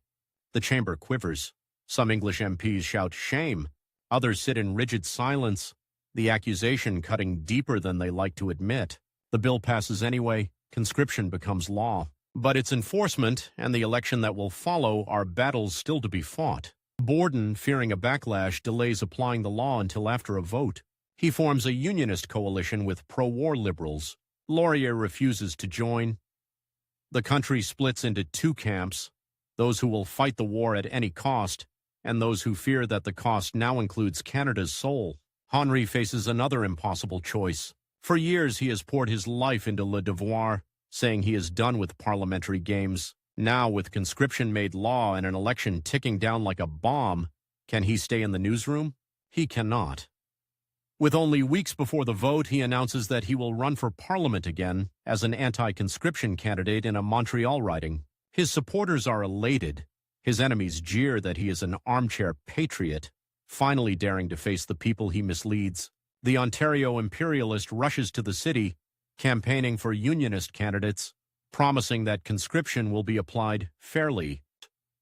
[SPEAKER 1] The chamber quivers. Some English MPs shout shame. Others sit in rigid silence, the accusation cutting deeper than they like to admit. The bill passes anyway. Conscription becomes law. But its enforcement and the election that will follow are battles still to be fought. Borden, fearing a backlash, delays applying the law until after a vote. He forms a unionist coalition with pro-war liberals. Laurier refuses to join. The country splits into two camps, those who will fight the war at any cost, and those who fear that the cost now includes Canada's soul. Henri faces another impossible choice. For years, he has poured his life into Le Devoir, saying he is done with parliamentary games. Now, with conscription made law and an election ticking down like a bomb, can he stay in the newsroom? He cannot. With only weeks before the vote, he announces that he will run for parliament again as an anti-conscription candidate in a Montreal riding. His supporters are elated. His enemies jeer that he is an armchair patriot, finally daring to face the people he misleads. The Ontario Imperialist rushes to the city, campaigning for unionist candidates, promising that conscription will be applied fairly,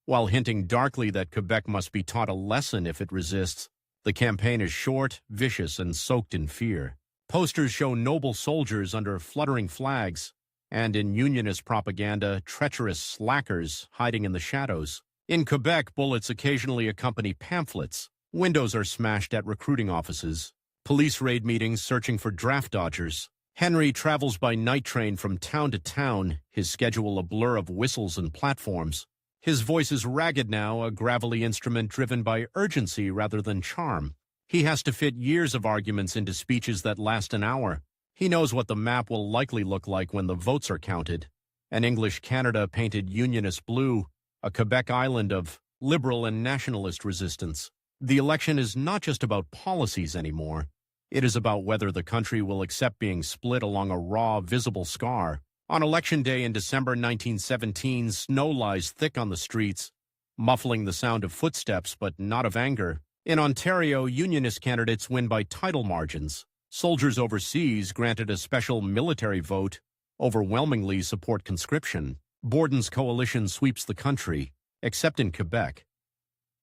[SPEAKER 1] while hinting darkly that Quebec must be taught a lesson if it resists. The campaign is short, vicious, and soaked in fear. Posters show noble soldiers under fluttering flags, and in unionist propaganda, treacherous slackers hiding in the shadows. In Quebec, bullets occasionally accompany pamphlets. Windows are smashed at recruiting offices. Police raid meetings searching for draft dodgers. Henri travels by night train from town to town, his schedule a blur of whistles and platforms. His voice is ragged now, a gravelly instrument driven by urgency rather than charm. He has to fit years of arguments into speeches that last an hour. He knows what the map will likely look like when the votes are counted. An English Canada painted unionist blue, a Quebec island of liberal and nationalist resistance. The election is not just about policies anymore. It is about whether the country will accept being split along a raw, visible scar. On Election Day in December 1917, snow lies thick on the streets, muffling the sound of footsteps but not of anger. In Ontario, unionist candidates win by tidal margins. Soldiers overseas, granted a special military vote, overwhelmingly support conscription. Borden's coalition sweeps the country, except in Quebec.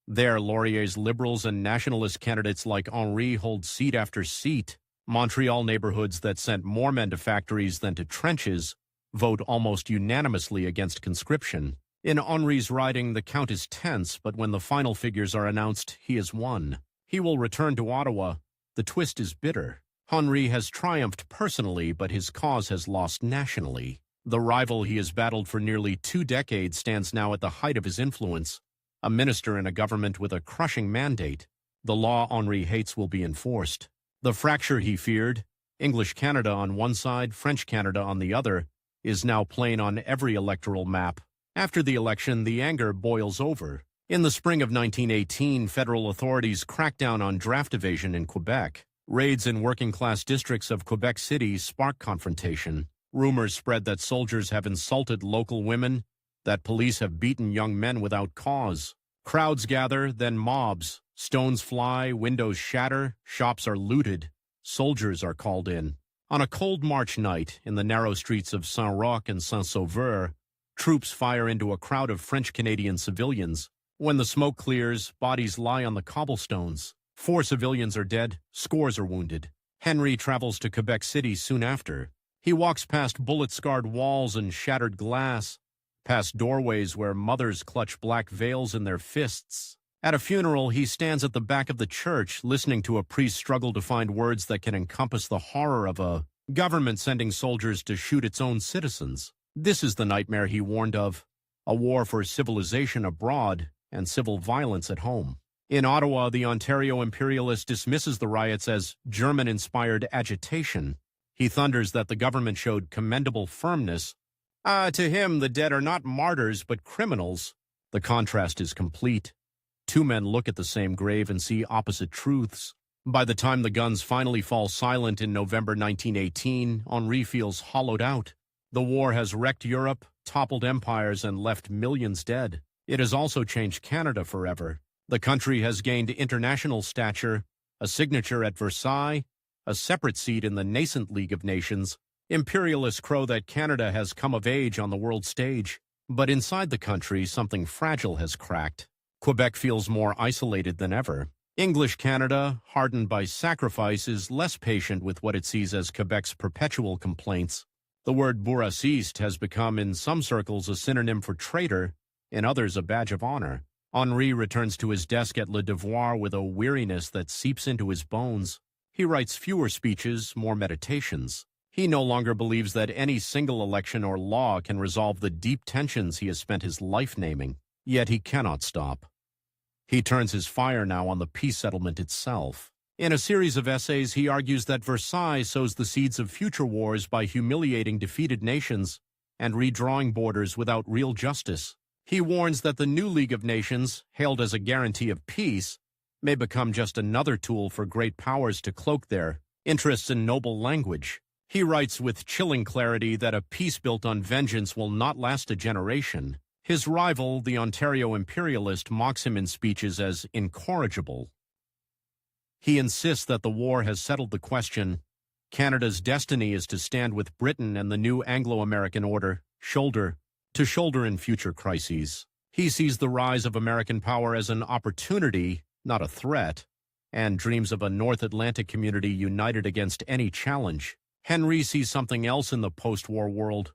[SPEAKER 1] There, Laurier's liberals and nationalist candidates like Henri hold seat after seat. Montreal neighborhoods that sent more men to factories than to trenches vote almost unanimously against conscription. In Henri's riding, the count is tense, but when the final figures are announced, he has won. He will return to Ottawa. The twist is bitter. Henri has triumphed personally, but his cause has lost nationally. The rival he has battled for nearly 2 decades stands now at the height of his influence, a minister in a government with a crushing mandate. The law Henri hates will be enforced. The fracture he feared, English Canada on one side, French Canada on the other, is now plain on every electoral map. After the election, the anger boils over. In the spring of 1918, federal authorities cracked down on draft evasion in Quebec. Raids in working-class districts of Quebec City spark confrontation. Rumors spread that soldiers have insulted local women, that police have beaten young men without cause. Crowds gather, then mobs. Stones fly, windows shatter, shops are looted. Soldiers are called in. On a cold March night, in the narrow streets of Saint-Roch and Saint-Sauveur, troops fire into a crowd of French-Canadian civilians. When the smoke clears, bodies lie on the cobblestones. 4 civilians are dead, scores are wounded. Henri travels to Quebec City soon after. He walks past bullet-scarred walls and shattered glass, past doorways where mothers clutch black veils in their fists. At a funeral, he stands at the back of the church, listening to a priest struggle to find words that can encompass the horror of a government sending soldiers to shoot its own citizens. This is the nightmare he warned of, a war for civilization abroad and civil violence at home. In Ottawa, the Ontario Imperialist dismisses the riots as German-inspired agitation. He thunders that the government showed commendable firmness. To him, the dead are not martyrs but criminals. The contrast is complete. 2 men look at the same grave and see opposite truths. By the time the guns finally fall silent in November 1918, Henri feels hollowed out. The war has wrecked Europe, toppled empires, and left millions dead. It has also changed Canada forever. The country has gained international stature, a signature at Versailles, a separate seat in the nascent League of Nations. Imperialists crow that Canada has come of age on the world stage. But inside the country, something fragile has cracked. Quebec feels more isolated than ever. English Canada, hardened by sacrifice, is less patient with what it sees as Quebec's perpetual complaints. The word Bourassiste has become in some circles a synonym for traitor, in others a badge of honor. Henri returns to his desk at Le Devoir with a weariness that seeps into his bones. He writes fewer speeches, more meditations. He no longer believes that any single election or law can resolve the deep tensions he has spent his life naming. Yet he cannot stop. He turns his fire now on the peace settlement itself. In a series of essays, he argues that Versailles sows the seeds of future wars by humiliating defeated nations and redrawing borders without real justice. He warns that the new League of Nations, hailed as a guarantee of peace, may become just another tool for great powers to cloak their interests in noble language. He writes with chilling clarity that a peace built on vengeance will not last a generation. His rival, the Ontario Imperialist, mocks him in speeches as incorrigible. He insists that the war has settled the question. Canada's destiny is to stand with Britain and the new Anglo-American order, shoulder to shoulder in future crises. He sees the rise of American power as an opportunity, not a threat, and dreams of a North Atlantic community united against any challenge. Henri sees something else in the post-war world: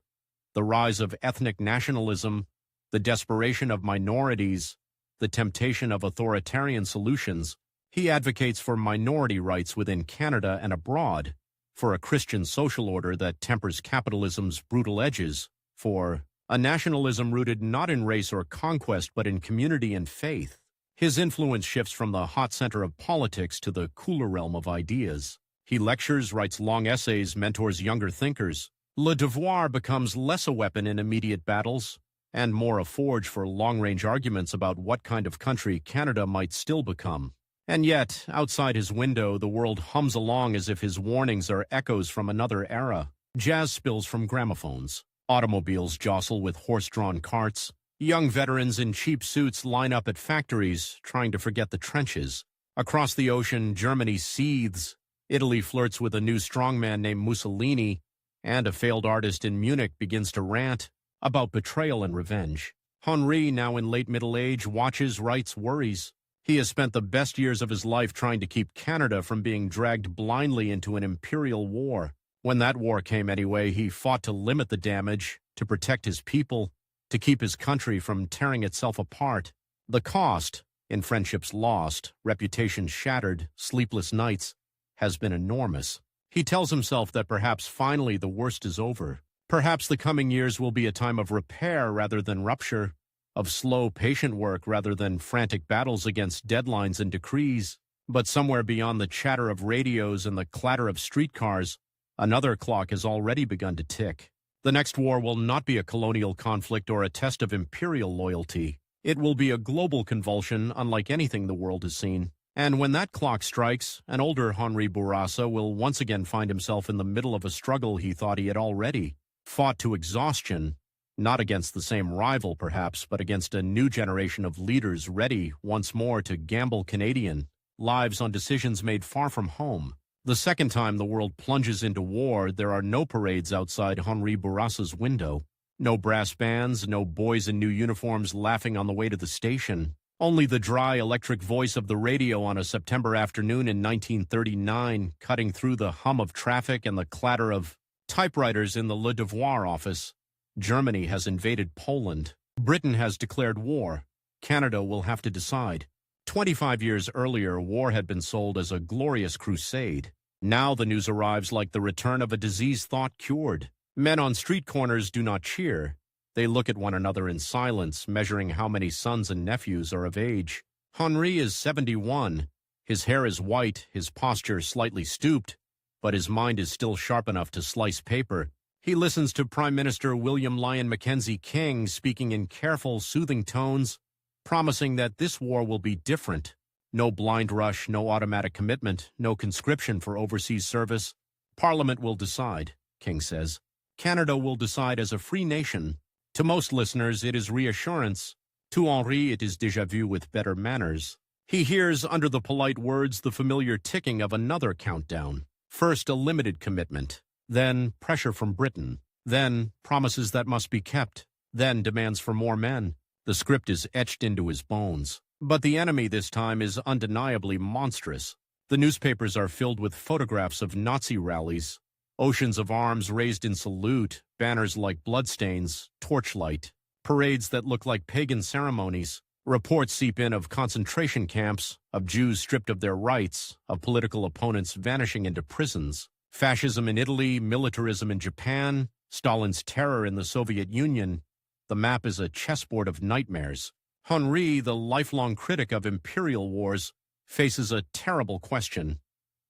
[SPEAKER 1] the rise of ethnic nationalism, the desperation of minorities, the temptation of authoritarian solutions. He advocates for minority rights within Canada and abroad, for a Christian social order that tempers capitalism's brutal edges, for a nationalism rooted not in race or conquest but in community and faith. His influence shifts from the hot center of politics to the cooler realm of ideas. He lectures, writes long essays, mentors younger thinkers. Le Devoir becomes less a weapon in immediate battles and more a forge for long-range arguments about what kind of country Canada might still become. And yet, outside his window, the world hums along as if his warnings are echoes from another era. Jazz spills from gramophones. Automobiles jostle with horse-drawn carts. Young veterans in cheap suits line up at factories, trying to forget the trenches. Across the ocean, Germany seethes. Italy flirts with a new strongman named Mussolini, and a failed artist in Munich begins to rant about betrayal and revenge. Henri, now in late middle age, watches, writes, worries. He has spent the best years of his life trying to keep Canada from being dragged blindly into an imperial war. When that war came anyway, he fought to limit the damage, to protect his people, to keep his country from tearing itself apart. The cost, in friendships lost, reputations shattered, sleepless nights, has been enormous. He tells himself that perhaps finally the worst is over. Perhaps the coming years will be a time of repair rather than rupture, of slow, patient work rather than frantic battles against deadlines and decrees. But somewhere beyond the chatter of radios and the clatter of streetcars, another clock has already begun to tick. The next war will not be a colonial conflict or a test of imperial loyalty. It will be a global convulsion unlike anything the world has seen. And when that clock strikes, an older Henri Bourassa will once again find himself in the middle of a struggle he thought he had already fought to exhaustion, not against the same rival perhaps, but against a new generation of leaders ready once more to gamble Canadian lives on decisions made far from home. The second time the world plunges into war, there are no parades outside Henri Bourassa's window. No brass bands, no boys in new uniforms laughing on the way to the station. Only the dry electric voice of the radio on a September afternoon in 1939, cutting through the hum of traffic and the clatter of typewriters in the Le Devoir office. Germany has invaded Poland. Britain has declared war. Canada will have to decide. 25 years earlier, war had been sold as a glorious crusade. Now the news arrives like the return of a disease thought cured. Men on street corners do not cheer. They look at one another in silence, measuring how many sons and nephews are of age. Henri is 71. His hair is white, his posture slightly stooped, but his mind is still sharp enough to slice paper. He listens to Prime Minister William Lyon Mackenzie King speaking in careful, soothing tones, promising that this war will be different. No blind rush, no automatic commitment, no conscription for overseas service. Parliament will decide, King says. Canada will decide as a free nation. To most listeners, it is reassurance. To Henri, it is déjà vu with better manners. He hears, under the polite words, the familiar ticking of another countdown. First, a limited commitment. Then, pressure from Britain. Then, promises that must be kept. Then, demands for more men. The script is etched into his bones. But the enemy this time is undeniably monstrous. The newspapers are filled with photographs of Nazi rallies, oceans of arms raised in salute, banners like bloodstains, torchlight, parades that look like pagan ceremonies. Reports seep in of concentration camps, of Jews stripped of their rights, of political opponents vanishing into prisons. Fascism in Italy, militarism in Japan, Stalin's terror in the Soviet Union. The map is a chessboard of nightmares. Henri, the lifelong critic of imperial wars, faces a terrible question.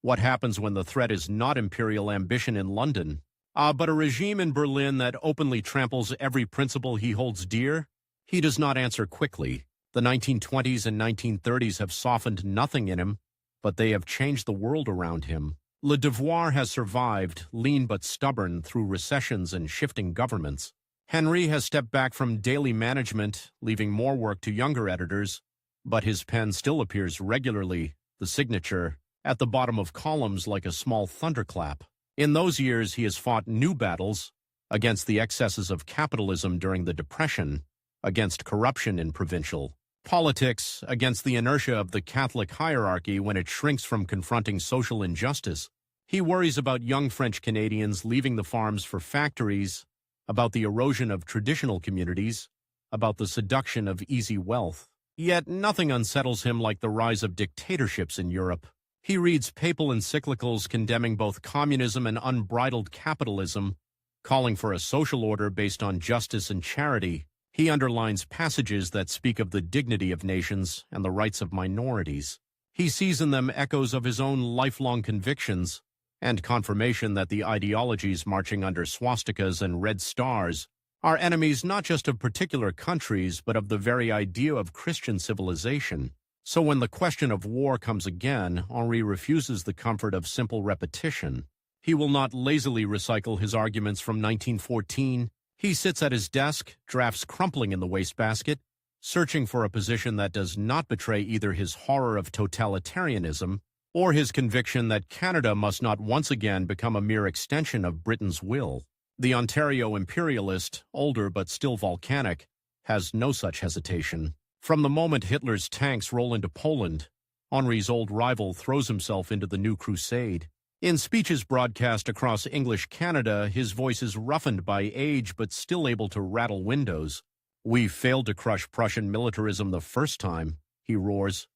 [SPEAKER 1] What happens when the threat is not imperial ambition in London, but a regime in Berlin that openly tramples every principle he holds dear? He does not answer quickly. The 1920s and 1930s have softened nothing in him, but they have changed the world around him. Le Devoir has survived, lean but stubborn, through recessions and shifting governments. Henri has stepped back from daily management, leaving more work to younger editors, but his pen still appears regularly, the signature, at the bottom of columns like a small thunderclap. In those years, he has fought new battles against the excesses of capitalism during the Depression, against corruption in provincial politics, against the inertia of the Catholic hierarchy when it shrinks from confronting social injustice. He worries about young French Canadians leaving the farms for factories, about the erosion of traditional communities, about the seduction of easy wealth. Yet nothing unsettles him like the rise of dictatorships in Europe. He reads papal encyclicals condemning both communism and unbridled capitalism, calling for a social order based on justice and charity. He underlines passages that speak of the dignity of nations and the rights of minorities. He sees in them echoes of his own lifelong convictions and confirmation that the ideologies marching under swastikas and red stars are enemies not just of particular countries, but of the very idea of Christian civilization. So when the question of war comes again, Henri refuses the comfort of simple repetition. He will not lazily recycle his arguments from 1914. He sits at his desk, drafts crumpling in the wastebasket, searching for a position that does not betray either his horror of totalitarianism or his conviction that Canada must not once again become a mere extension of Britain's will. The Ontario-Imperialist, older but still volcanic, has no such hesitation. From the moment Hitler's tanks roll into Poland, Henri's old rival throws himself into the new crusade. In speeches broadcast across English Canada, his voice is roughened by age but still able to rattle windows. "We failed to crush Prussian militarism the first time," he roars.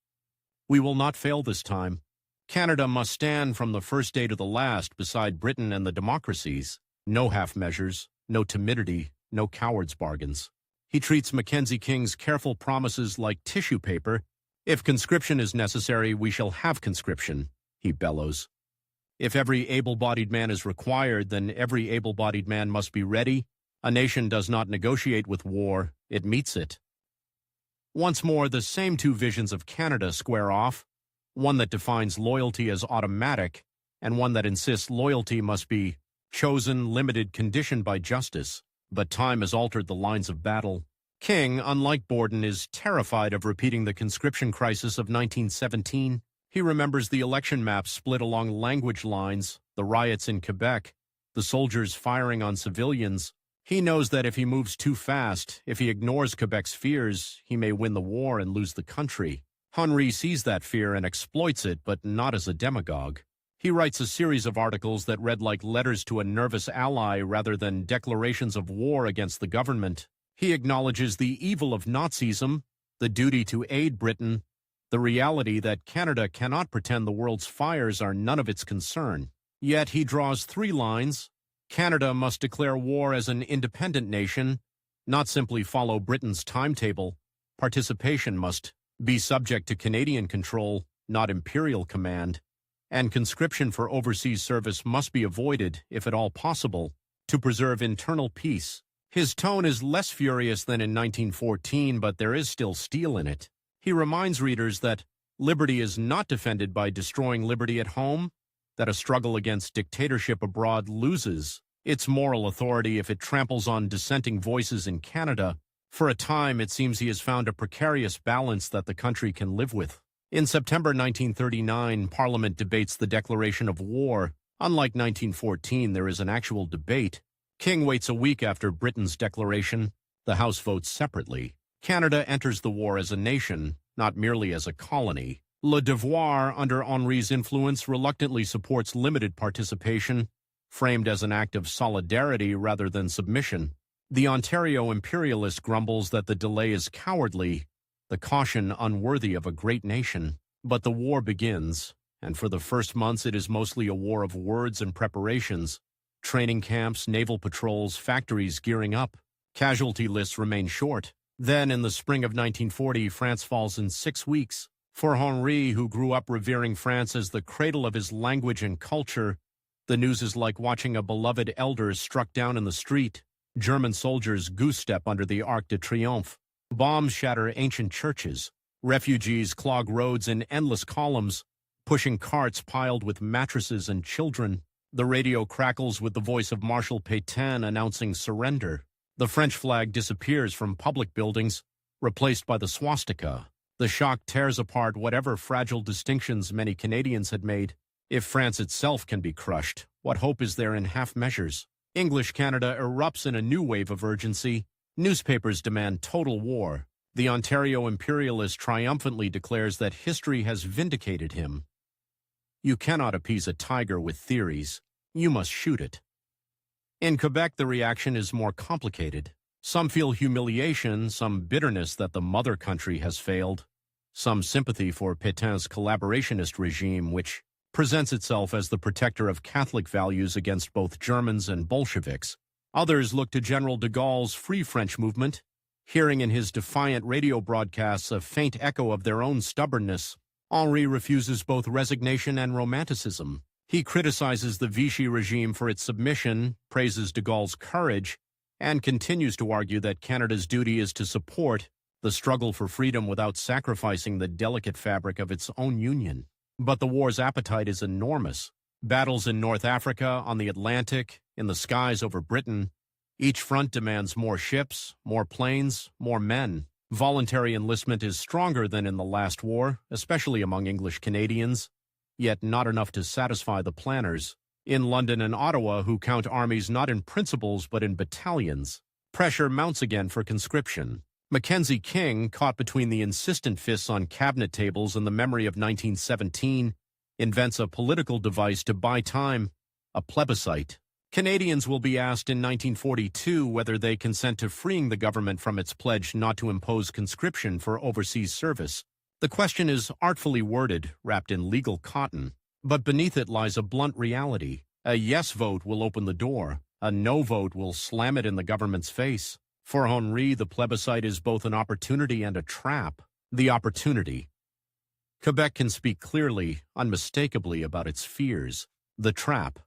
[SPEAKER 1] "We will not fail this time. Canada must stand from the first day to the last beside Britain and the democracies. No half-measures, no timidity, no cowards' bargains." He treats Mackenzie King's careful promises like tissue paper. "If conscription is necessary, we shall have conscription," he bellows. "If every able-bodied man is required, then every able-bodied man must be ready. A nation does not negotiate with war, it meets it." Once more, the same two visions of Canada square off, one that defines loyalty as automatic, and one that insists loyalty must be chosen, limited, conditioned by justice. But time has altered the lines of battle. King, unlike Borden, is terrified of repeating the conscription crisis of 1917. He remembers the election maps split along language lines, the riots in Quebec, the soldiers firing on civilians. He knows that if he moves too fast, if he ignores Quebec's fears, he may win the war and lose the country. Henri sees that fear and exploits it, but not as a demagogue. He writes a series of articles that read like letters to a nervous ally rather than declarations of war against the government. He acknowledges the evil of Nazism, the duty to aid Britain, the reality that Canada cannot pretend the world's fires are none of its concern. Yet he draws three lines. Canada must declare war as an independent nation, not simply follow Britain's timetable. Participation must be subject to Canadian control, not imperial command. And conscription for overseas service must be avoided, if at all possible, to preserve internal peace. His tone is less furious than in 1914, but there is still steel in it. He reminds readers that liberty is not defended by destroying liberty at home, that a struggle against dictatorship abroad loses its moral authority if it tramples on dissenting voices in Canada. For a time, it seems he has found a precarious balance that the country can live with. In September 1939, Parliament debates the declaration of war. Unlike 1914, there is an actual debate. King waits a week after Britain's declaration. The House votes separately. Canada enters the war as a nation, not merely as a colony. Le Devoir, under Henri's influence, reluctantly supports limited participation, framed as an act of solidarity rather than submission. The Ontario-Imperialist grumbles that the delay is cowardly, the caution unworthy of a great nation. But the war begins, and for the first months it is mostly a war of words and preparations. Training camps, naval patrols, factories gearing up. Casualty lists remain short. Then, in the spring of 1940, France falls in 6 weeks. For Henri, who grew up revering France as the cradle of his language and culture, the news is like watching a beloved elder struck down in the street. German soldiers goose-step under the Arc de Triomphe. Bombs shatter ancient churches. Refugees clog roads in endless columns, pushing carts piled with mattresses and children. The radio crackles with the voice of Marshal Pétain announcing surrender. The French flag disappears from public buildings, replaced by the swastika. The shock tears apart whatever fragile distinctions many Canadians had made. If France itself can be crushed, what hope is there in half measures? English Canada erupts in a new wave of urgency. Newspapers demand total war. The Ontario Imperialist triumphantly declares that history has vindicated him. You cannot appease a tiger with theories. You must shoot it. In Quebec, the reaction is more complicated. Some feel humiliation, some bitterness that the mother country has failed, some sympathy for Pétain's collaborationist regime, which presents itself as the protector of Catholic values against both Germans and Bolsheviks. Others look to General de Gaulle's Free French movement, hearing in his defiant radio broadcasts a faint echo of their own stubbornness. Henri refuses both resignation and romanticism. He criticizes the Vichy regime for its submission, praises de Gaulle's courage, and continues to argue that Canada's duty is to support the struggle for freedom without sacrificing the delicate fabric of its own union. But the war's appetite is enormous. Battles in North Africa, on the Atlantic, in the skies over Britain. Each front demands more ships, more planes, more men. Voluntary enlistment is stronger than in the last war, especially among English Canadians, yet not enough to satisfy the planners. In London and Ottawa, who count armies not in principles but in battalions, pressure mounts again for conscription. Mackenzie King, caught between the insistent fists on cabinet tables and the memory of 1917, invents a political device to buy time, a plebiscite. Canadians will be asked in 1942 whether they consent to freeing the government from its pledge not to impose conscription for overseas service. The question is artfully worded, wrapped in legal cotton, but beneath it lies a blunt reality. A yes vote will open the door. A no vote will slam it in the government's face. For Henri, the plebiscite is both an opportunity and a trap. The opportunity. Quebec can speak clearly, unmistakably about its fears. The trap.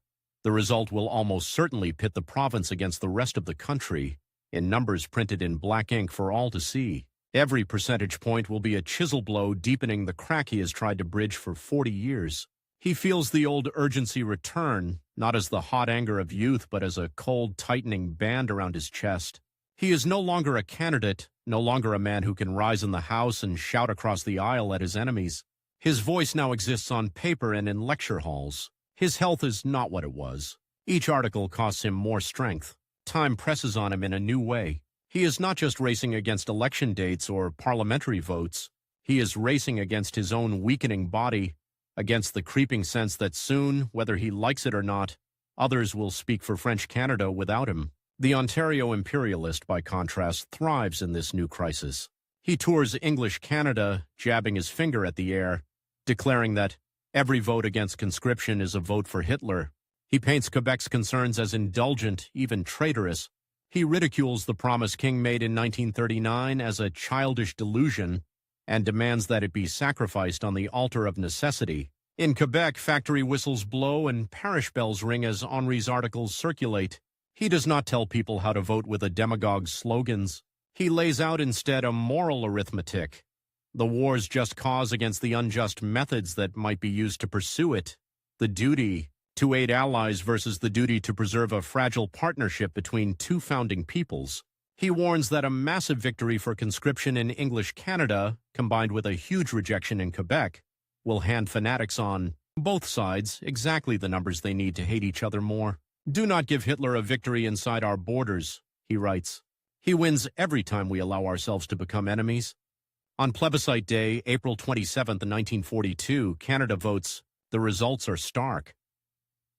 [SPEAKER 1] The result will almost certainly pit the province against the rest of the country, in numbers printed in black ink for all to see. Every percentage point will be a chisel blow deepening the crack he has tried to bridge for 40 years. He feels the old urgency return, not as the hot anger of youth, but as a cold, tightening band around his chest. He is no longer a candidate, no longer a man who can rise in the House and shout across the aisle at his enemies. His voice now exists on paper and in lecture halls. His health is not what it was. Each article costs him more strength. Time presses on him in a new way. He is not just racing against election dates or parliamentary votes. He is racing against his own weakening body, against the creeping sense that soon, whether he likes it or not, others will speak for French Canada without him. The Ontario Imperialist, by contrast, thrives in this new crisis. He tours English Canada, jabbing his finger at the air, declaring that every vote against conscription is a vote for Hitler. He paints Quebec's concerns as indulgent, even traitorous. He ridicules the promise King made in 1939 as a childish delusion and demands that it be sacrificed on the altar of necessity. In Quebec, factory whistles blow and parish bells ring as Henri's articles circulate. He does not tell people how to vote with a demagogue's slogans. He lays out instead a moral arithmetic. The war's just cause against the unjust methods that might be used to pursue it. The duty to aid allies versus the duty to preserve a fragile partnership between two founding peoples. He warns that a massive victory for conscription in English Canada, combined with a huge rejection in Quebec, will hand fanatics on both sides exactly the numbers they need to hate each other more. Do not give Hitler a victory inside our borders, he writes. He wins every time we allow ourselves to become enemies. On plebiscite day, April 27, 1942, Canada votes. The results are stark.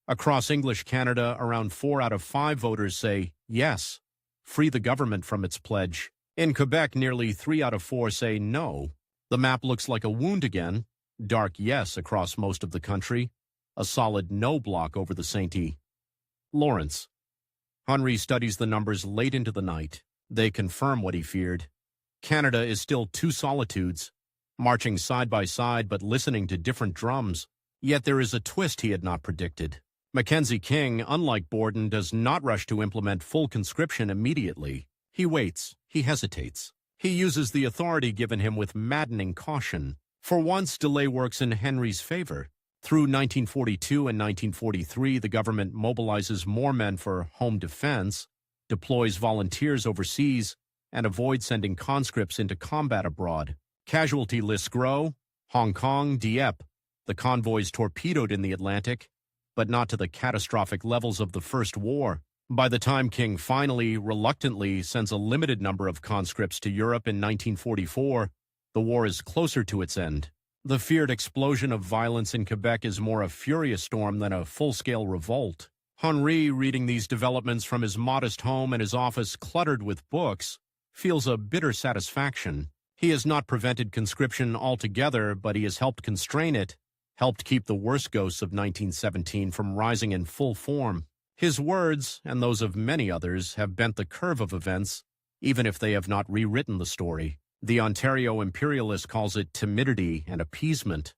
[SPEAKER 1] Across English Canada, around 4 out of 5 voters say, yes, free the government from its pledge. In Quebec, nearly 3 out of 4 say no. The map looks like a wound again. Dark yes across most of the country. A solid no block over the St. Lawrence. Henri studies the numbers late into the night. They confirm what he feared. Canada is still 2 solitudes. marching side by side but listening to different drums. Yet there is a twist he had not predicted. Mackenzie King, unlike Borden, does not rush to implement full conscription immediately. He waits. He hesitates. He uses the authority given him with maddening caution. For once, delay works in Henry's favor. Through 1942 and 1943, the government mobilizes more men for home defense, deploys volunteers overseas, and avoids sending conscripts into combat abroad. Casualty lists grow. Hong Kong, Dieppe. The convoys torpedoed in the Atlantic, but not to the catastrophic levels of the First War. By the time King finally, reluctantly, sends a limited number of conscripts to Europe in 1944, the war is closer to its end. The feared explosion of violence in Quebec is more a furious storm than a full-scale revolt. Henri, reading these developments from his modest home and his office cluttered with books, feels a bitter satisfaction. He has not prevented conscription altogether, but he has helped constrain it, helped keep the worst ghosts of 1917 from rising in full form. His words, and those of many others, have bent the curve of events, even if they have not rewritten the story. The Ontario Imperialist calls it timidity and appeasement.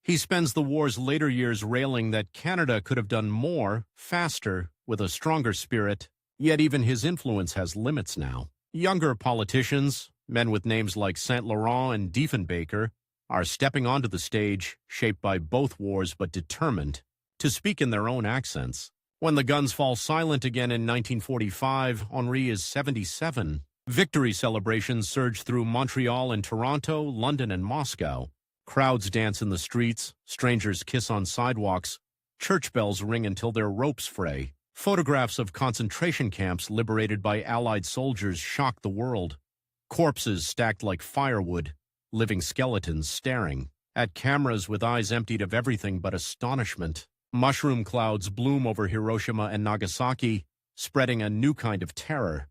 [SPEAKER 1] He spends the war's later years railing that Canada could have done more, faster, with a stronger spirit, yet even his influence has limits now. Younger politicians, men with names like St. Laurent and Diefenbaker, are stepping onto the stage, shaped by both wars but determined to speak in their own accents. When the guns fall silent again in 1945, Henri is 77. Victory celebrations surge through Montreal and Toronto, London and Moscow. Crowds dance in the streets, strangers kiss on sidewalks, church bells ring until their ropes fray. Photographs of concentration camps liberated by Allied soldiers shock the world. Corpses stacked like firewood, living skeletons staring at cameras with eyes emptied of everything but astonishment. Mushroom clouds bloom over Hiroshima and Nagasaki, spreading a new kind of terror.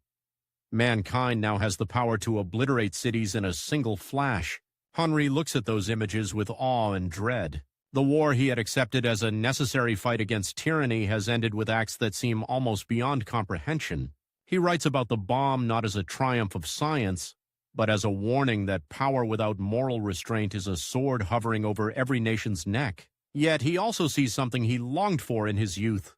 [SPEAKER 1] Mankind now has the power to obliterate cities in a single flash. Henri looks at those images with awe and dread. The war he had accepted as a necessary fight against tyranny has ended with acts that seem almost beyond comprehension. He writes about the bomb not as a triumph of science, but as a warning that power without moral restraint is a sword hovering over every nation's neck. Yet he also sees something he longed for in his youth: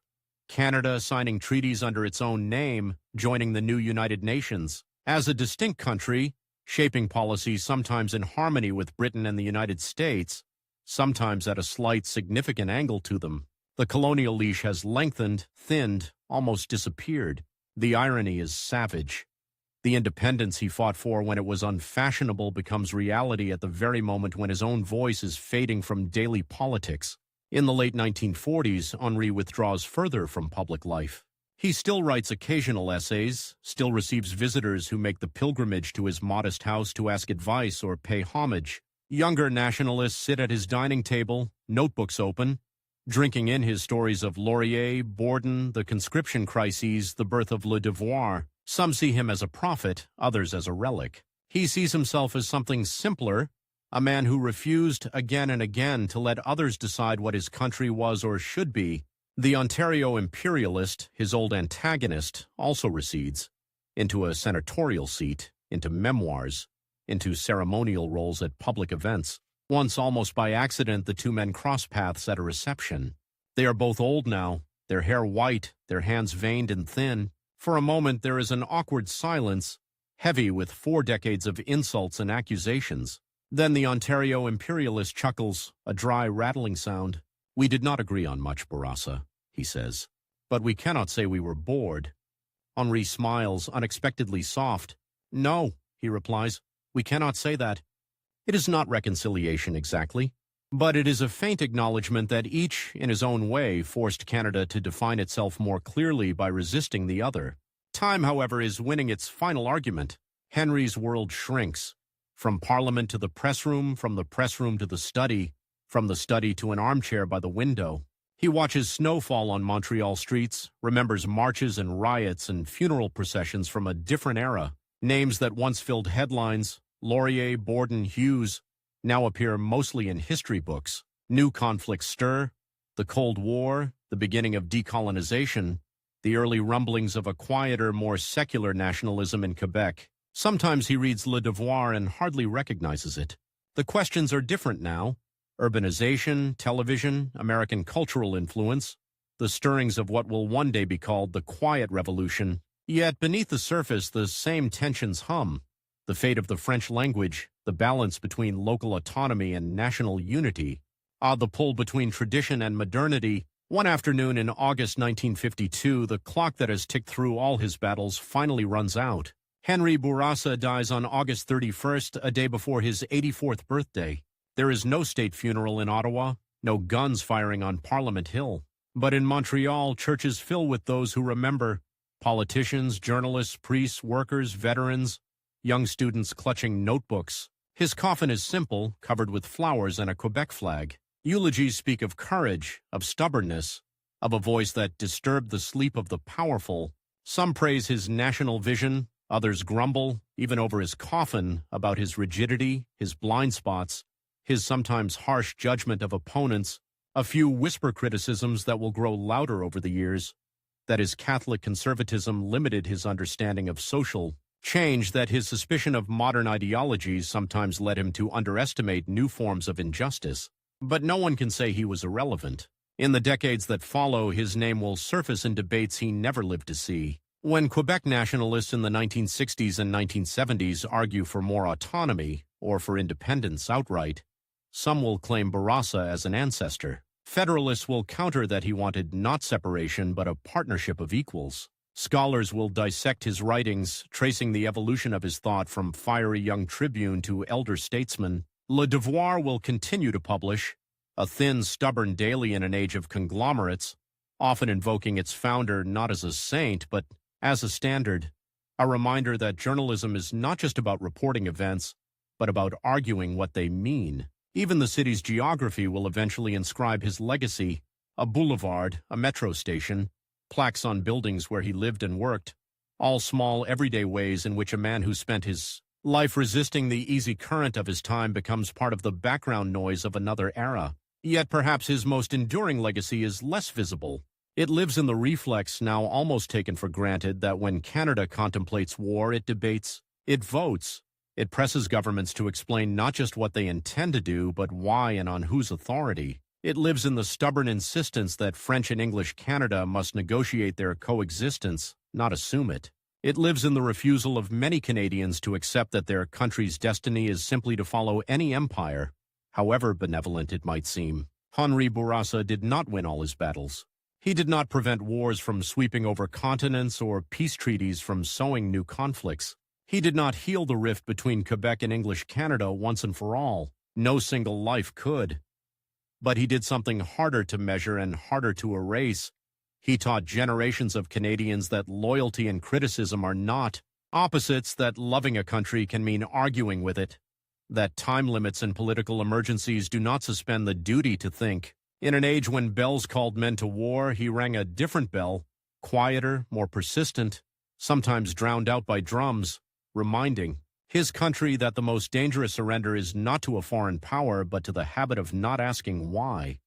[SPEAKER 1] Canada signing treaties under its own name, joining the new United Nations. As a distinct country, shaping policies sometimes in harmony with Britain and the United States, sometimes at a slight, significant angle to them. The colonial leash has lengthened, thinned, almost disappeared. The irony is savage. The independence he fought for when it was unfashionable becomes reality at the very moment when his own voice is fading from daily politics. In the late 1940s, Henri withdraws further from public life. He still writes occasional essays, still receives visitors who make the pilgrimage to his modest house to ask advice or pay homage. Younger nationalists sit at his dining table, notebooks open, drinking in his stories of Laurier, Borden, the conscription crises, the birth of Le Devoir. Some see him as a prophet, others as a relic. He sees himself as something simpler, a man who refused again and again to let others decide what his country was or should be. The Ontario Imperialist, his old antagonist, also recedes into a senatorial seat, into memoirs, into ceremonial roles at public events. Once, almost by accident, the two men cross paths at a reception. They are both old now, their hair white, their hands veined and thin. For a moment, there is an awkward silence, heavy with 4 decades of insults and accusations. Then the Ontario Imperialist chuckles, a dry, rattling sound. "We did not agree on much, Bourassa," he says. "But we cannot say we were bored." Henri smiles, unexpectedly soft. "No," he replies, "we cannot say that. It is not reconciliation exactly, but it is a faint acknowledgement that each, in his own way, forced Canada to define itself more clearly by resisting the other. Time, however, is winning its final argument. Henri's world shrinks. From Parliament to the press room, from the press room to the study, from the study to an armchair by the window. He watches snow fall on Montreal streets, remembers marches and riots and funeral processions from a different era. Names that once filled headlines, Laurier, Borden, Hughes, now appear mostly in history books. New conflicts stir: the Cold War, the beginning of decolonization, the early rumblings of a quieter, more secular nationalism in Quebec. Sometimes he reads Le Devoir and hardly recognizes it. The questions are different now. Urbanization, television, American cultural influence, the stirrings of what will one day be called the Quiet Revolution. Yet beneath the surface, the same tensions hum. The fate of the French language, the balance between local autonomy and national unity, the pull between tradition and modernity. One afternoon in August 1952, the clock that has ticked through all his battles finally runs out. Henri Bourassa dies on August 31st, a day before his 84th birthday. There is no state funeral in Ottawa, no guns firing on Parliament Hill. But in Montreal, churches fill with those who remember. Politicians, journalists, priests, workers, veterans, young students clutching notebooks. His coffin is simple, covered with flowers and a Quebec flag. Eulogies speak of courage, of stubbornness, of a voice that disturbed the sleep of the powerful. Some praise his national vision, others grumble, even over his coffin, about his rigidity, his blind spots, his sometimes harsh judgment of opponents. A few whisper criticisms that will grow louder over the years, that his Catholic conservatism limited his understanding of social change, that his suspicion of modern ideologies sometimes led him to underestimate new forms of injustice. But no one can say he was irrelevant. In the decades that follow, his name will surface in debates he never lived to see. When Quebec nationalists in the 1960s and 1970s argue for more autonomy, or for independence outright, some will claim Bourassa as an ancestor. Federalists will counter that he wanted not separation but a partnership of equals. Scholars will dissect his writings, tracing the evolution of his thought from fiery young tribune to elder statesman. Le Devoir will continue to publish, a thin, stubborn daily in an age of conglomerates, often invoking its founder not as a saint but as a standard, a reminder that journalism is not just about reporting events, but about arguing what they mean. Even the city's geography will eventually inscribe his legacy, a boulevard, a metro station, plaques on buildings where he lived and worked, all small, everyday ways in which a man who spent his life resisting the easy current of his time becomes part of the background noise of another era. Yet perhaps his most enduring legacy is less visible. It lives in the reflex, now almost taken for granted, that when Canada contemplates war, it debates, it votes. It presses governments to explain not just what they intend to do, but why and on whose authority. It lives in the stubborn insistence that French and English Canada must negotiate their coexistence, not assume it. It lives in the refusal of many Canadians to accept that their country's destiny is simply to follow any empire, however benevolent it might seem. Henri Bourassa did not win all his battles. He did not prevent wars from sweeping over continents or peace treaties from sowing new conflicts. He did not heal the rift between Quebec and English Canada once and for all. No single life could. But he did something harder to measure and harder to erase. He taught generations of Canadians that loyalty and criticism are not opposites, that loving a country can mean arguing with it, that time limits and political emergencies do not suspend the duty to think. In an age when bells called men to war, he rang a different bell, quieter, more persistent, sometimes drowned out by drums, reminding his country that the most dangerous surrender is not to a foreign power, but to the habit of not asking why.